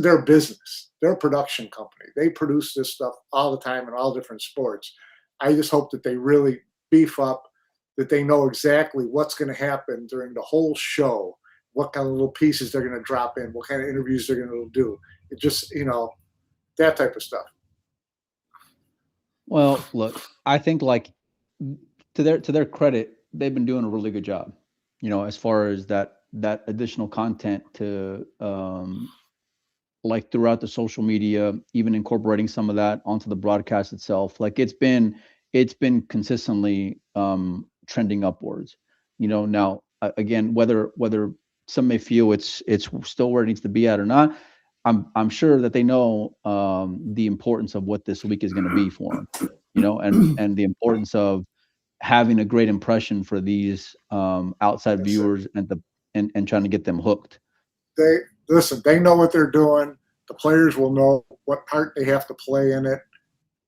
their business. They're a production company. They produce this stuff all the time in all different sports. I just hope that they really beef up, that they know exactly what's going to happen during the whole show, what kind of little pieces they're going to drop in, what kind of interviews they're going to do. It just, that type of stuff. Well, look, I think like to their credit, they've been doing a really good job, as far as that additional content to like throughout the social media, even incorporating some of that onto the broadcast itself. Like it's been consistently trending upwards. Now again, whether some may feel it's still where it needs to be at or not, I'm sure that they know the importance of what this week is going to be for them, and the importance of having a great impression for these outside viewers and trying to get them hooked. They know what they're doing. The players will know what part they have to play in it.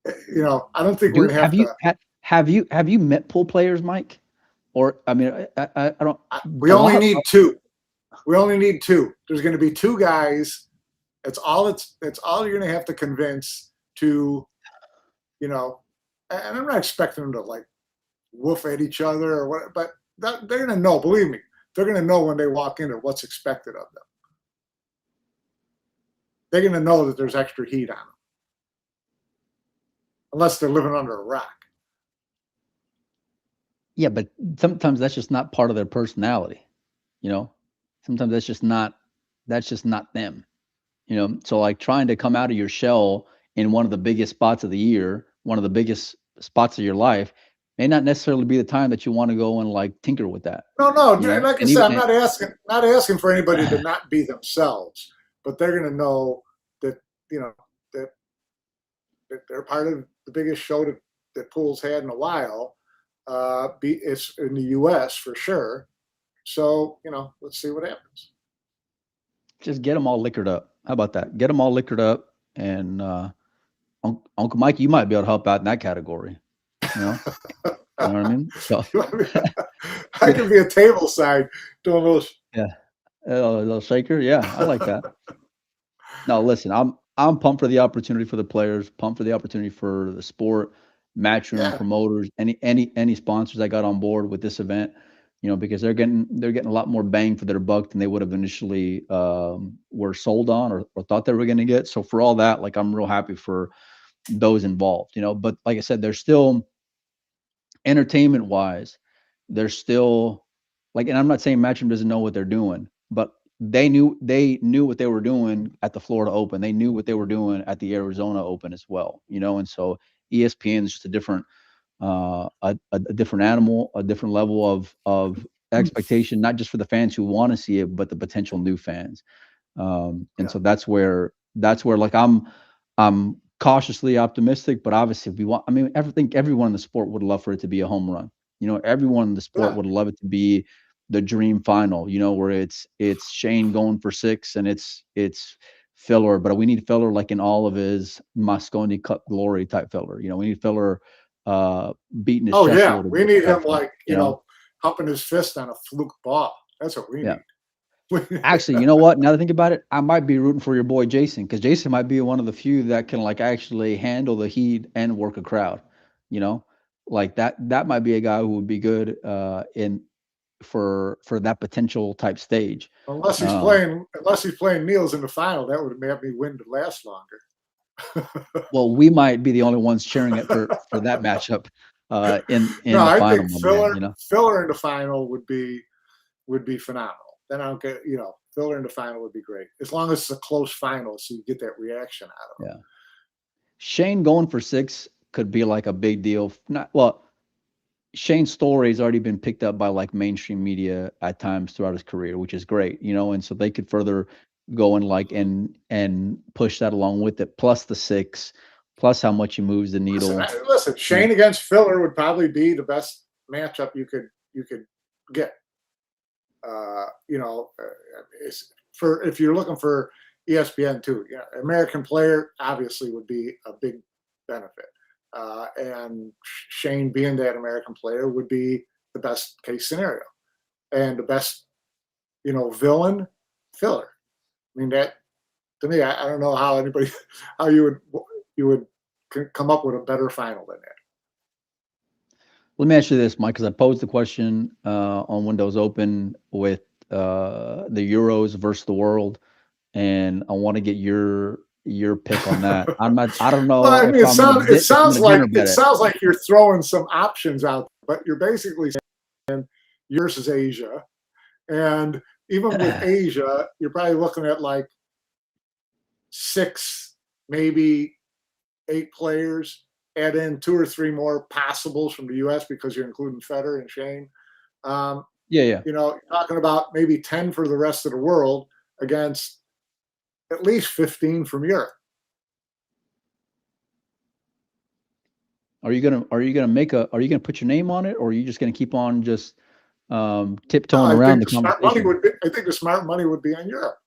I don't think we're going to have you met pool players, Mike? Or I mean, I don't. We only need two. There's going to be two guys. That's all you're going to have to convince to, and I'm not expecting them to like woof at each other or what, but they're going to know. Believe me, they're going to know when they walk in or what's expected of them. They're going to know that there's extra heat on them, unless they're living under a rock. Yeah, but sometimes that's just not part of their personality. You know, sometimes that's just not them. You know, so like trying to come out of your shell in one of the biggest spots of the year, one of the biggest spots of your life, may not necessarily be the time that you want to go and like tinker with that. No, no. You know, Like I and said, even I'm not asking for anybody to not be themselves, but they're going to know that that they're part of the biggest show that pool's had in a while. It's in the U.S. for sure. So let's see what happens. just get them all liquored up. How about that? Get them all liquored up, and Uncle Mike, you might be able to help out in that category. You know what I mean? So I can be a table side doing those. Yeah, a little shaker. Yeah, I like that. No, listen, I'm pumped for the opportunity for the players, pumped for the opportunity for the sport, matchroom promoters, any sponsors that got on board with this event. You know, because they're getting a lot more bang for their buck than they would have initially were sold on or thought they were going to get. So for all that, like I'm real happy for those involved. You know, but like I said, there's still entertainment wise, they're still like, and I'm not saying Matchroom doesn't know what they're doing, but they knew what they were doing at the Florida Open. They knew what they were doing at the Arizona Open as well, you know. And so ESPN is just a different a different animal, a different level of expectation, not just for the fans who want to see it, but the potential new fans. And so that's where like I'm cautiously optimistic, but obviously if we want, I mean, everyone in the sport would love for it to be a home run. You know, everyone in the sport would love it to be the dream final, you know, where it's Shane going for 6 and it's Filler, but we need Filler like in all of his Mosconi Cup glory type Filler. You know, we need Filler beating his chest a little we bit. need him like, humping his fist on a fluke ball. That's what we need. Actually, you know what? Now that I think about it, I might be rooting for your boy Jason, because Jason might be one of the few that can like actually handle the heat and work a crowd. You know, like that might be a guy who would be good in for that potential type stage. Unless he's playing Niels in the final, that would have me win to last longer. Well, we might be the only ones cheering it for that matchup in the I final. think Filler in the final would be phenomenal. Then I don't get, Filler in the final would be great, as long as it's a close final, so you get that reaction out of it. Yeah, Shane going for 6 could be like a big deal. Shane's story has already been picked up by like mainstream media at times throughout his career, which is great, and so they could further go and like and push that along with it, plus the 6, plus how much he moves the needle. Listen, Shane against Filler would probably be the best matchup you could get. If you're looking for ESPN2, American player obviously would be a big benefit. And Shane being that American player would be the best case scenario, and the best, villain, Filler. I mean, that to me, I don't know how you would come up with a better final than that. Let me ask you this, Mike, because I posed the question on Windows Open with the Euros versus the World, and I want to get your pick on that. I don't know. Well, I mean, it sounds like you're throwing some options out, but you're basically saying yours is Asia, and even with Asia, you're probably looking at like 6, maybe 8 players. Add in 2 or 3 more possibles from the U.S. because you're including Federer and Shane. You're talking about maybe 10 for the rest of the world against at least 15 from Europe. Are you gonna put your name on it, or are you just gonna keep on just tiptoeing around the conversation? I think the smart money would be on Europe.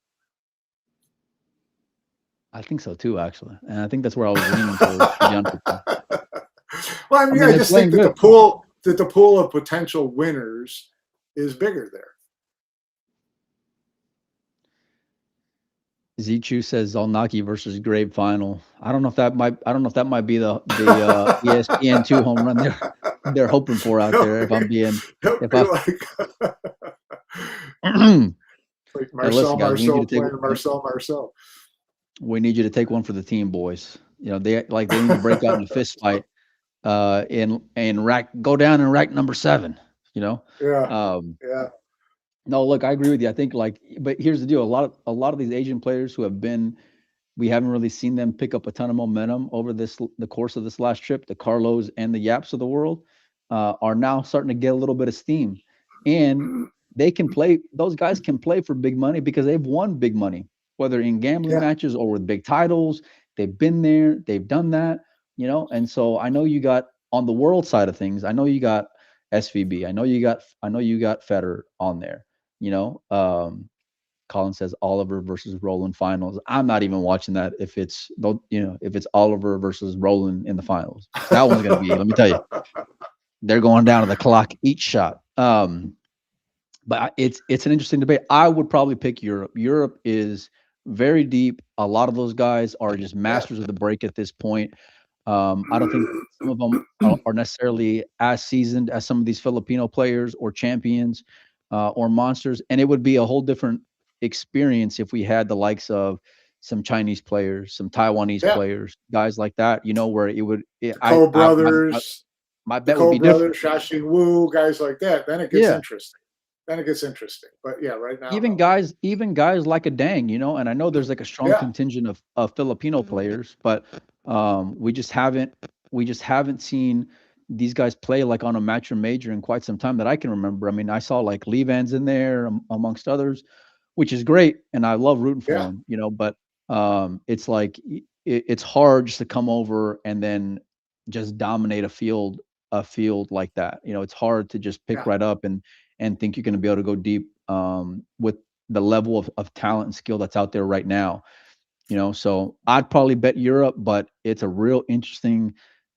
I think so too, actually, and I think that's where I was leaning towards. Well, I mean, I just think that the pool of potential winners is bigger there. Zichu says Zolnacki versus Grabe final. I don't know if that might be the ESPN2 home run they're hoping for out there. If I'm being, like Marcel. We need you to take one for the team, boys. They need to break out in a fist fight in rack, go down in rack number 7. You know. Yeah. Yeah. No, look, I agree with you. I think but here's the deal: a lot of these Asian players who have been, we haven't really seen them pick up a ton of momentum over the course of this last trip. The Carlos and the Yaps of the world are now starting to get a little bit of steam, and they can play. Those guys can play for big money because they've won big money, whether in gambling matches or with big titles. They've been there, they've done that, you know. And so I know you got on the world side of things. I know you got SVB. I know you got Federer on there. You know, Colin says Oliver versus Roland finals. I'm not even watching that if it's Oliver versus Roland in the finals. That one's gonna be, let me tell you, they're going down to the clock each shot. But it's an interesting debate. I would probably pick Europe. Europe is very deep. A lot of those guys are just masters of the break at this point. I don't think some of them are necessarily as seasoned as some of these Filipino players or champions or monsters. And it would be a whole different experience if we had the likes of some Chinese players, some Taiwanese players, guys like that, you know, where it would, Cole brothers, my bet would be different. Shaxing Wu, guys like that. Then it gets interesting. But yeah, right now, even guys like a Dang, you know, and I know there's like a strong contingent of Filipino players, but we just haven't seen these guys play like on a match or major in quite some time that I can remember. I mean, I saw like Lee Van's in there amongst others, which is great, and I love rooting for him, you know. But it's like it's hard just to come over and then just dominate a field like that. You know, it's hard to just pick right up and think you're going to be able to go deep with the level of talent and skill that's out there right now. You know, so I'd probably bet Europe, but it's a real interesting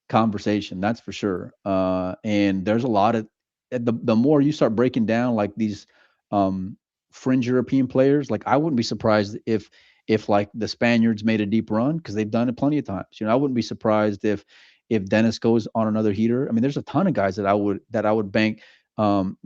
conversation, that's for sure. And there's a lot of the more you start breaking down like these fringe European players, like I wouldn't be surprised if like the Spaniards made a deep run because they've done it plenty of times. You know, I wouldn't be surprised if Dennis goes on another heater. I mean, there's a ton of guys that I would bank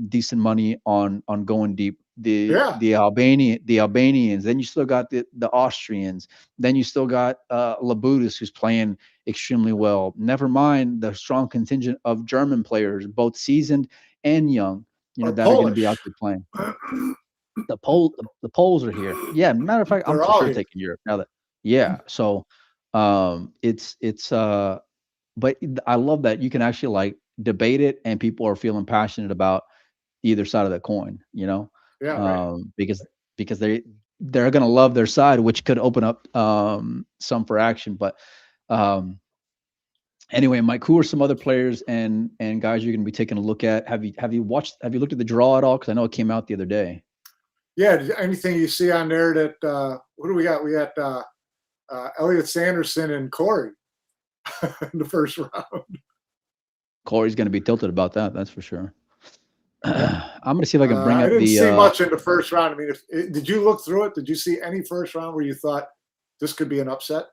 decent money on going deep. The Albanians, then you still got the Austrians, then you still got Labutis, who's playing extremely well. Never mind the strong contingent of German players, both seasoned and young, you know, that are going to be out there playing. The Poles are here. Yeah, matter of fact, I'm for sure taking Europe now that so it's but I love that you can actually like debate it and people are feeling passionate about either side of the coin, you know. Because they're gonna love their side, which could open up some for action. But anyway, Mike, who are some other players and guys you're gonna be taking a look at? Have you looked at the draw at all? Because I know it came out the other day. Yeah, anything you see on there that what do we got? We got Elliot Sanderson and Corey in the first round. Corey's going to be tilted about that, that's for sure. I'm going to see if I can bring up I didn't see much in the first round. I mean, did you look through it? Did you see any first round where you thought this could be an upset?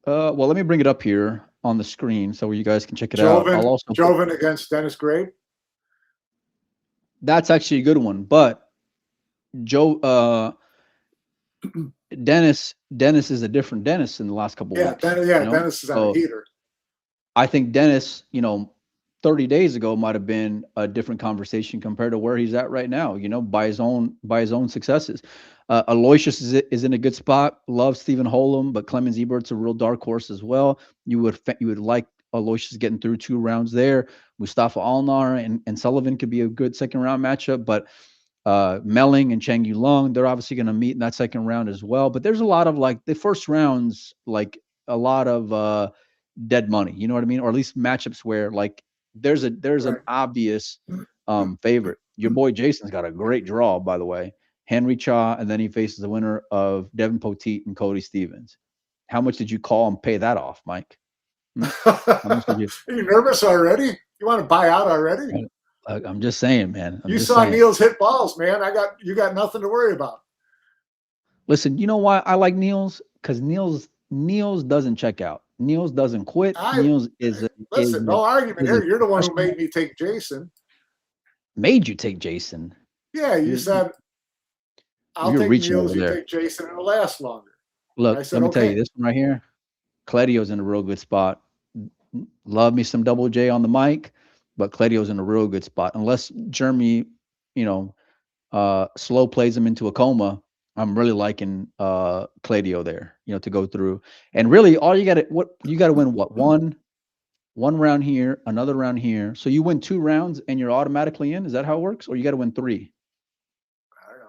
Well, let me bring it up here on the screen so you guys can check it out. I'll also Joven against Dennis Grabe. That's actually a good one, but Dennis is a different Dennis in the last couple of weeks. Dennis is on a heater. I think Dennis, you know, 30 days ago might have been a different conversation compared to where he's at right now, you know, by his own successes. Aloysius is in a good spot. Love Stephen Holm, but Clemens Ebert's a real dark horse as well. You would like Aloysius getting through 2 rounds there. Mustafa Alnar and Sullivan could be a good second round matchup, but Melling and Chang Yulong, they're obviously going to meet in that second round as well. But there's a lot of like the first rounds, like a lot of dead money, you know what I mean? Or at least matchups where like there's an obvious favorite. Your boy Jason's got a great draw, by the way. Henry Cha, and then he faces the winner of Devin Poteet and Cody Stevens. How much did you call and pay that off, Mike? How much did you? Are you nervous already? You want to buy out already? I'm just saying, man. You saw Niels hit balls, man. You got nothing to worry about. Listen, you know why I like Niels? Because Niels doesn't check out. Niels doesn't quit. Niels is no argument here. You're the one who made me take Jason. Made you take Jason? Yeah, you said I'll take Niels. You take Jason, and it'll last longer. Look, let me tell you this one right here. Cledio's in a real good spot. Love me some Double J on the mic, but Cladio's in a real good spot. Unless Jeremy, slow plays him into a coma, I'm really liking Cladio there, to go through. And really, all you got to win what? One round here, another round here. So you win 2 rounds and you're automatically in. Is that how it works? Or you got to win 3? I don't know.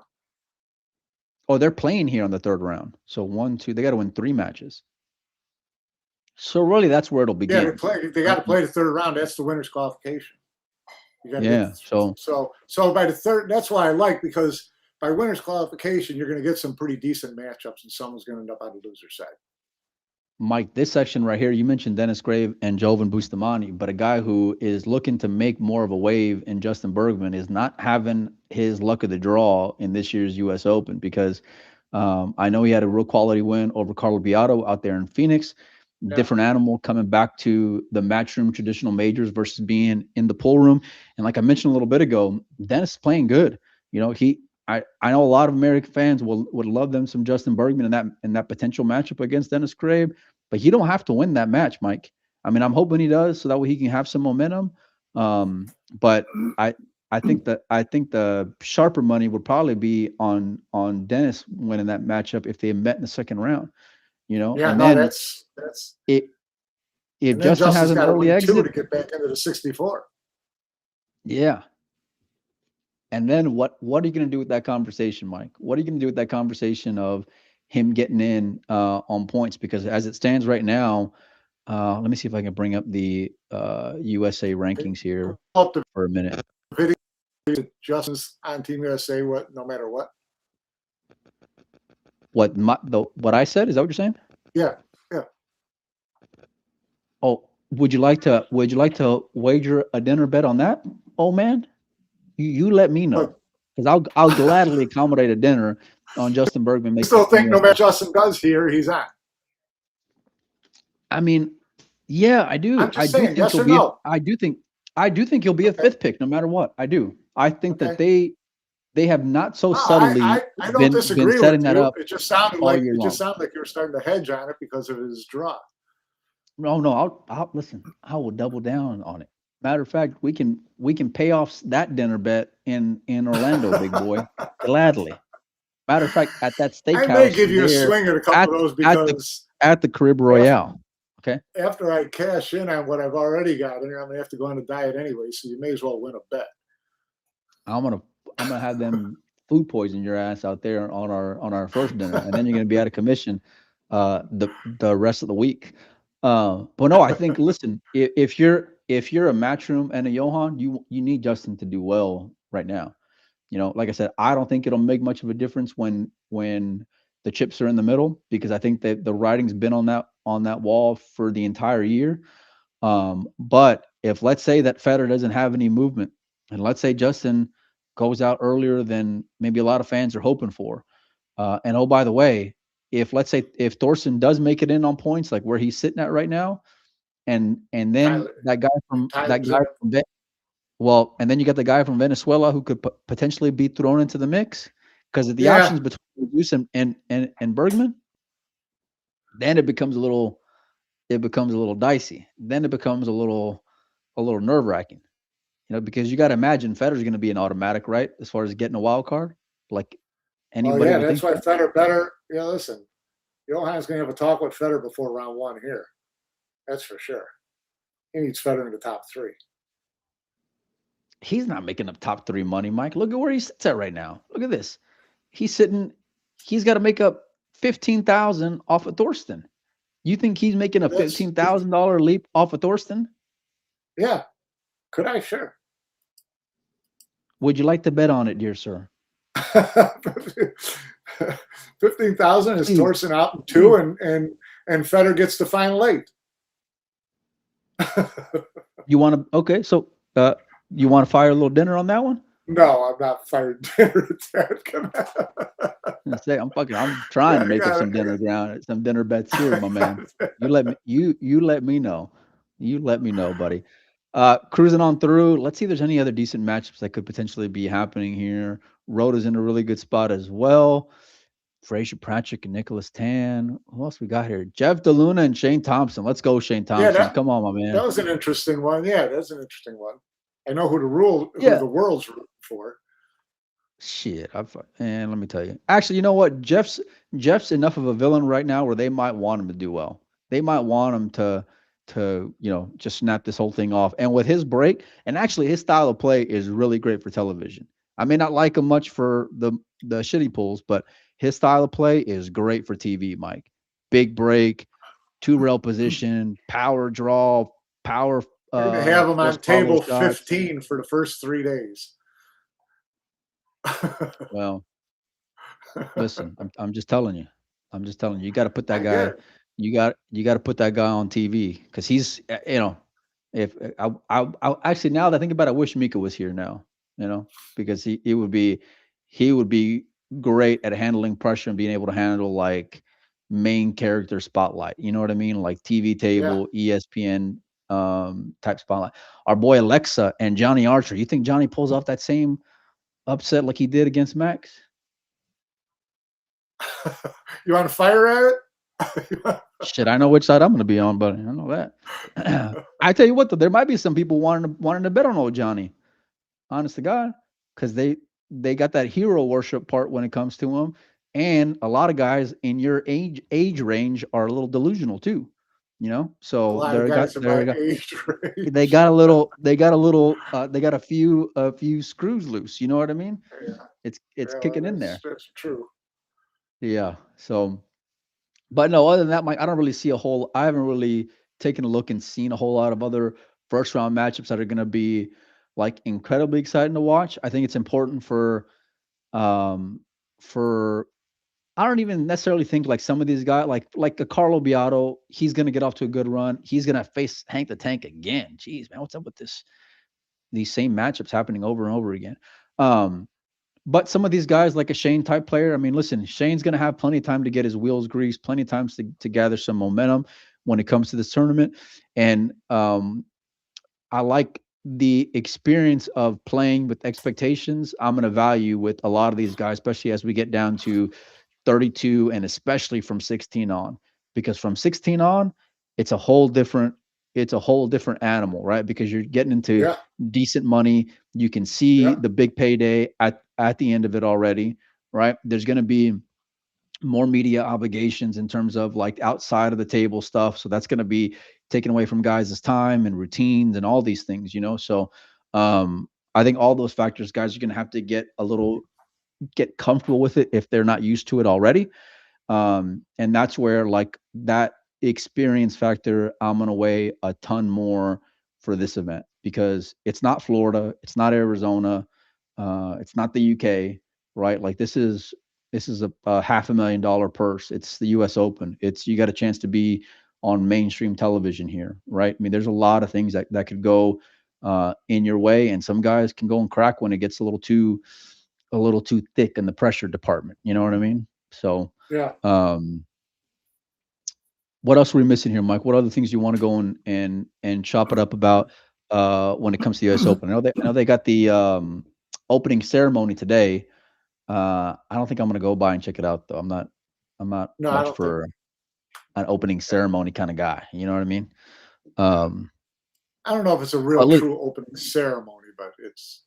Oh, they're playing here on the 3rd round. So 1, 2, they got to win 3 matches. So really, that's where it'll begin. Yeah, they got to play the 3rd round. That's the winner's qualification. Yeah. So by the 3rd, that's why I like, because by winner's qualification, you're going to get some pretty decent matchups, and someone's going to end up on the loser side. Mike, this section right here, you mentioned Dennis Grave and Jovan Bustamante, but a guy who is looking to make more of a wave in Justin Bergman is not having his luck of the draw in this year's U.S. Open, because I know he had a real quality win over Carlo Beato out there in Phoenix. Yeah. Different animal coming back to the matchroom traditional majors versus being in the pool room. And like I mentioned a little bit ago, Dennis is playing good. I know a lot of American fans would love them some Justin Bergman in that potential matchup against Dennis Grave, but he don't have to win that match, Mike. I mean, I'm hoping he does, so that way he can have some momentum. But I think the sharper money would probably be on Dennis winning that matchup if they met in the 2nd round. Yeah, and no, then that's it. If Justin has an early exit to get back into the 64. Yeah. And then what are you going to do with that conversation, Mike? What are you going to do with that conversation of him getting in on points? Because as it stands right now, let me see if I can bring up the USA rankings here for a minute. Justin's on Team USA, no matter what. What I said, is that what you're saying? Yeah. Oh, would you like to wager a dinner bet on that, old man? You let me know, because I'll gladly accommodate a dinner on Justin Bergman. I still think no matter what Justin does here, he's on. I mean, yeah, I do. I'm just saying, yes or no? I do think he'll be a 5th pick no matter what. I do. I think that they have not so subtly I don't disagree been setting with that you. up. It just sounded like you were starting to hedge on it because of his draw. No, I'll listen. I will double down on it. Matter of fact, we can pay off that dinner bet in Orlando, big boy, gladly. Matter of fact, at that steakhouse, I may give you a swing at a couple of those because at the Carib Royale. Okay. After I cash in on what I've already got, and I'm gonna have to go on a diet anyway, so you may as well win a bet. I'm gonna have them food poison your ass out there on our first dinner, and then you're gonna be out of commission the rest of the week. But no, I think, listen, if you're a Matchroom and a Johan, you need Justin to do well right now. Like I said, I don't think it'll make much of a difference when the chips are in the middle, because I think that the writing's been on that wall for the entire year. But if, let's say that Federer doesn't have any movement, and let's say Justin goes out earlier than maybe a lot of fans are hoping for, and oh, by the way, if Thorsten does make it in on points, like where he's sitting at right now, and then that guy from and then you got the guy from Venezuela who could potentially be thrown into the mix, because of the options between Juice and Bergman, then it becomes a little dicey. Then it becomes a little nerve-wracking, because you got to imagine Federer's going to be an automatic, right, as far as getting a wild card, like anybody. Oh yeah, that's why Federer better. Listen, Johan's going to have a talk with Federer before round 1 here. That's for sure. He needs Federer in the top 3. He's not making up top 3 money, Mike. Look at where he sits at right now. Look at this. He's got to make up $15,000 off of Thorsten. You think he's making a $15,000 leap off of Thorsten? Yeah. Could I? Sure. Would you like to bet on it, dear sir? 15,000 is Thorsten out in 2, and Federer gets the final 8. You want to? Okay, so you want to fire a little dinner on that one? No, I'm not firing dinner. I'm trying to make up some dinner bets here, my man. You let me know. You let me know, buddy. Cruising on through. Let's see if there's any other decent matchups that could potentially be happening here. Rota's in a really good spot as well. Fraser Pratchett and Nicholas Tan. Who else we got here? Jeff DeLuna and Shane Thompson. Let's go, Shane Thompson. Yeah, Come on, my man. That was an interesting one. Yeah, that's an interesting one. I know who the world's rooting for. Shit, and let me tell you. Actually, you know what? Jeff's enough of a villain right now where they might want him to do well. They might want him to just snap this whole thing off. And with his break, and actually his style of play is really great for television. I may not like him much for the shitty pulls, but his style of play is great for TV, Mike. Big break, 2-rail position, power draw, power. We're going to have him on table 15 for the first 3 days. Well, listen, I'm just telling you. You got to put that guy. You got to put that guy on TV because he's, if I actually, now that I think about it, I wish Mika was here now, because he would be great at handling pressure and being able to handle like main character spotlight. You know what I mean? Like TV table, ESPN type spotlight. Our boy Aleksa and Johnny Archer. You think Johnny pulls off that same upset like he did against Max? You want to fire at it? Shit, I know which side I'm going to be on, buddy. I know that. I tell you what, though, there might be some people wanting to bet on old Johnny. Honest to God, because they got that hero worship part when it comes to him, and a lot of guys in your age range are a little delusional too. So they got a few screws loose. You know what I mean? Yeah. It's kicking in there. That's true. Yeah. So. But no, other than that, Mike, I haven't really taken a look and seen a whole lot of other first round matchups that are going to be like incredibly exciting to watch. I think it's important for I don't even necessarily think like some of these guys, like a Carlo Beato, he's going to get off to a good run. He's going to face Hank the Tank again. Jeez, man, what's up with these same matchups happening over and over again? But some of these guys, like a Shane type player, I mean, listen, Shane's going to have plenty of time to get his wheels greased, plenty of times to gather some momentum when it comes to this tournament. And I like the experience of playing with expectations. I'm going to value with a lot of these guys, especially as we get down to 32 and especially from 16 on, because from 16 on, it's a whole different animal, right? Because you're getting into decent money. You can see the big payday at the end of it already, right? There's going to be more media obligations in terms of like outside of the table stuff. So that's going to be taken away from guys' time and routines and all these things, So I think all those factors, guys are going to have to get comfortable with it if they're not used to it already. And that's where like that experience factor, I'm going to weigh a ton more for this event because it's not Florida. It's not Arizona. It's not the UK, right? Like this is a $500,000 purse. It's the US Open. You got a chance to be on mainstream television here, right? I mean, there's a lot of things that could go in your way, and some guys can go and crack when it gets a little too thick in the pressure department. You know what I mean? So what else are we missing here, Mike? What other things do you want to go and chop it up about when it comes to the US Open? I know they got the opening ceremony today. I don't think I'm going to go by and check it out though. I'm not much for an opening ceremony kind of guy. You know what I mean? I don't know if it's a true opening ceremony, but it's,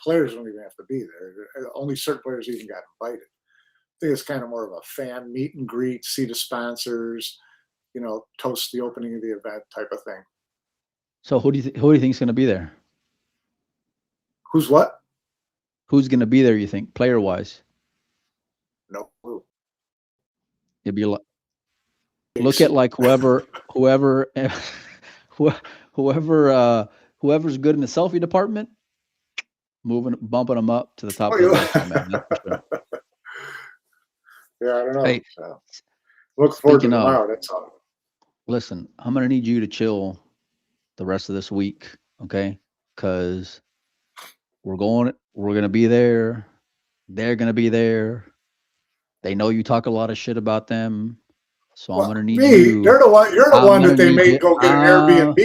players don't even have to be there. Only certain players even got invited. I think it's kind of more of a fan meet and greet, see the sponsors, toast the opening of the event type of thing. So who do you think is going to be there? Who's what? Who's going to be there, you think, player-wise? No clue. It'd be like, look at like whoever's good in the selfie department, bumping them up to the top of the list, man. That's for sure. Yeah, I don't know. Hey, look forward to tomorrow. That's all. Listen, I'm going to need you to chill the rest of this week, okay? Because we're going to be there. They're going to be there. They know you talk a lot of shit about them. So I'm going to need you. You're the one that they made go get an Airbnb.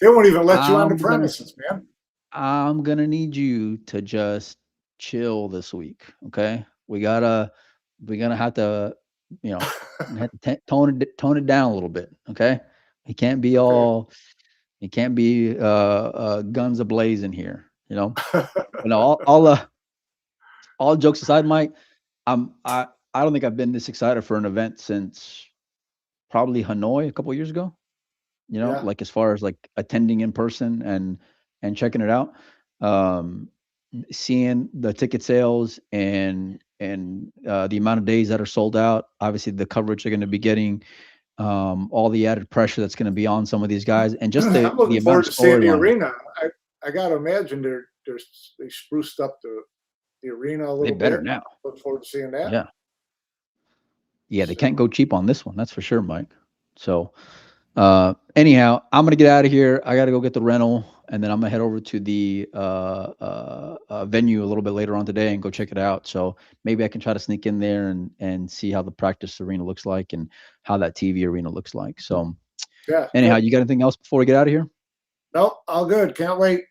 They won't even let you on the premises, man. I'm going to need you to just chill this week, okay? We got to we're gonna have to, you know, tone it down a little bit. Okay, he can't be all, he can't be guns ablazing here. You know, all jokes aside, Mike, I don't think I've been this excited for an event since probably Hanoi a couple of years ago. You know, Yeah. like as far as like attending in person and checking it out, seeing the ticket sales and the amount of days that are sold out. Obviously, the coverage they're going to be getting, all the added pressure that's going to be on some of these guys, and just I'm looking the amount forward of to seeing the storyline. arena. I gotta imagine they spruced up the arena a little They bit. better now. Look forward to seeing that. Yeah, they can't go cheap on this one. That's for sure, Mike. So, anyhow, I'm gonna get out of here. I gotta go get the rental, and then I'm gonna head over to the venue a little bit later on today and go check it out. So maybe I can try to sneak in there and see how the practice arena looks like and how that TV arena looks like. So, Yeah. anyhow, you got anything else before we get out of here? Nope, all good. Can't wait.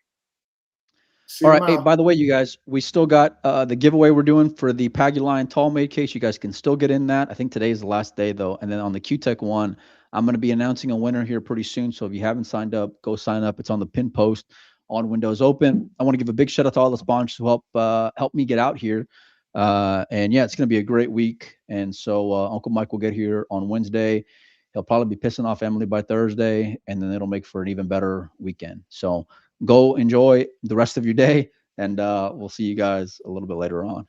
See All you right. Hey, by the way, you guys, we still got the giveaway we're doing for the Pagulayun Tall made case. You guys can still get in that. I think today is the last day, though. And then on the Cuetec one, I'm going to be announcing a winner here pretty soon. So if you haven't signed up, go sign up. It's on the pin post on Windows Open. I want to give a big shout out to all the sponsors who help me get out here. And yeah, it's going to be a great week. And so Uncle Mike will get here on Wednesday. He'll probably be pissing off Emily by Thursday, and then it'll make for an even better weekend. So go enjoy the rest of your day, and we'll see you guys a little bit later on.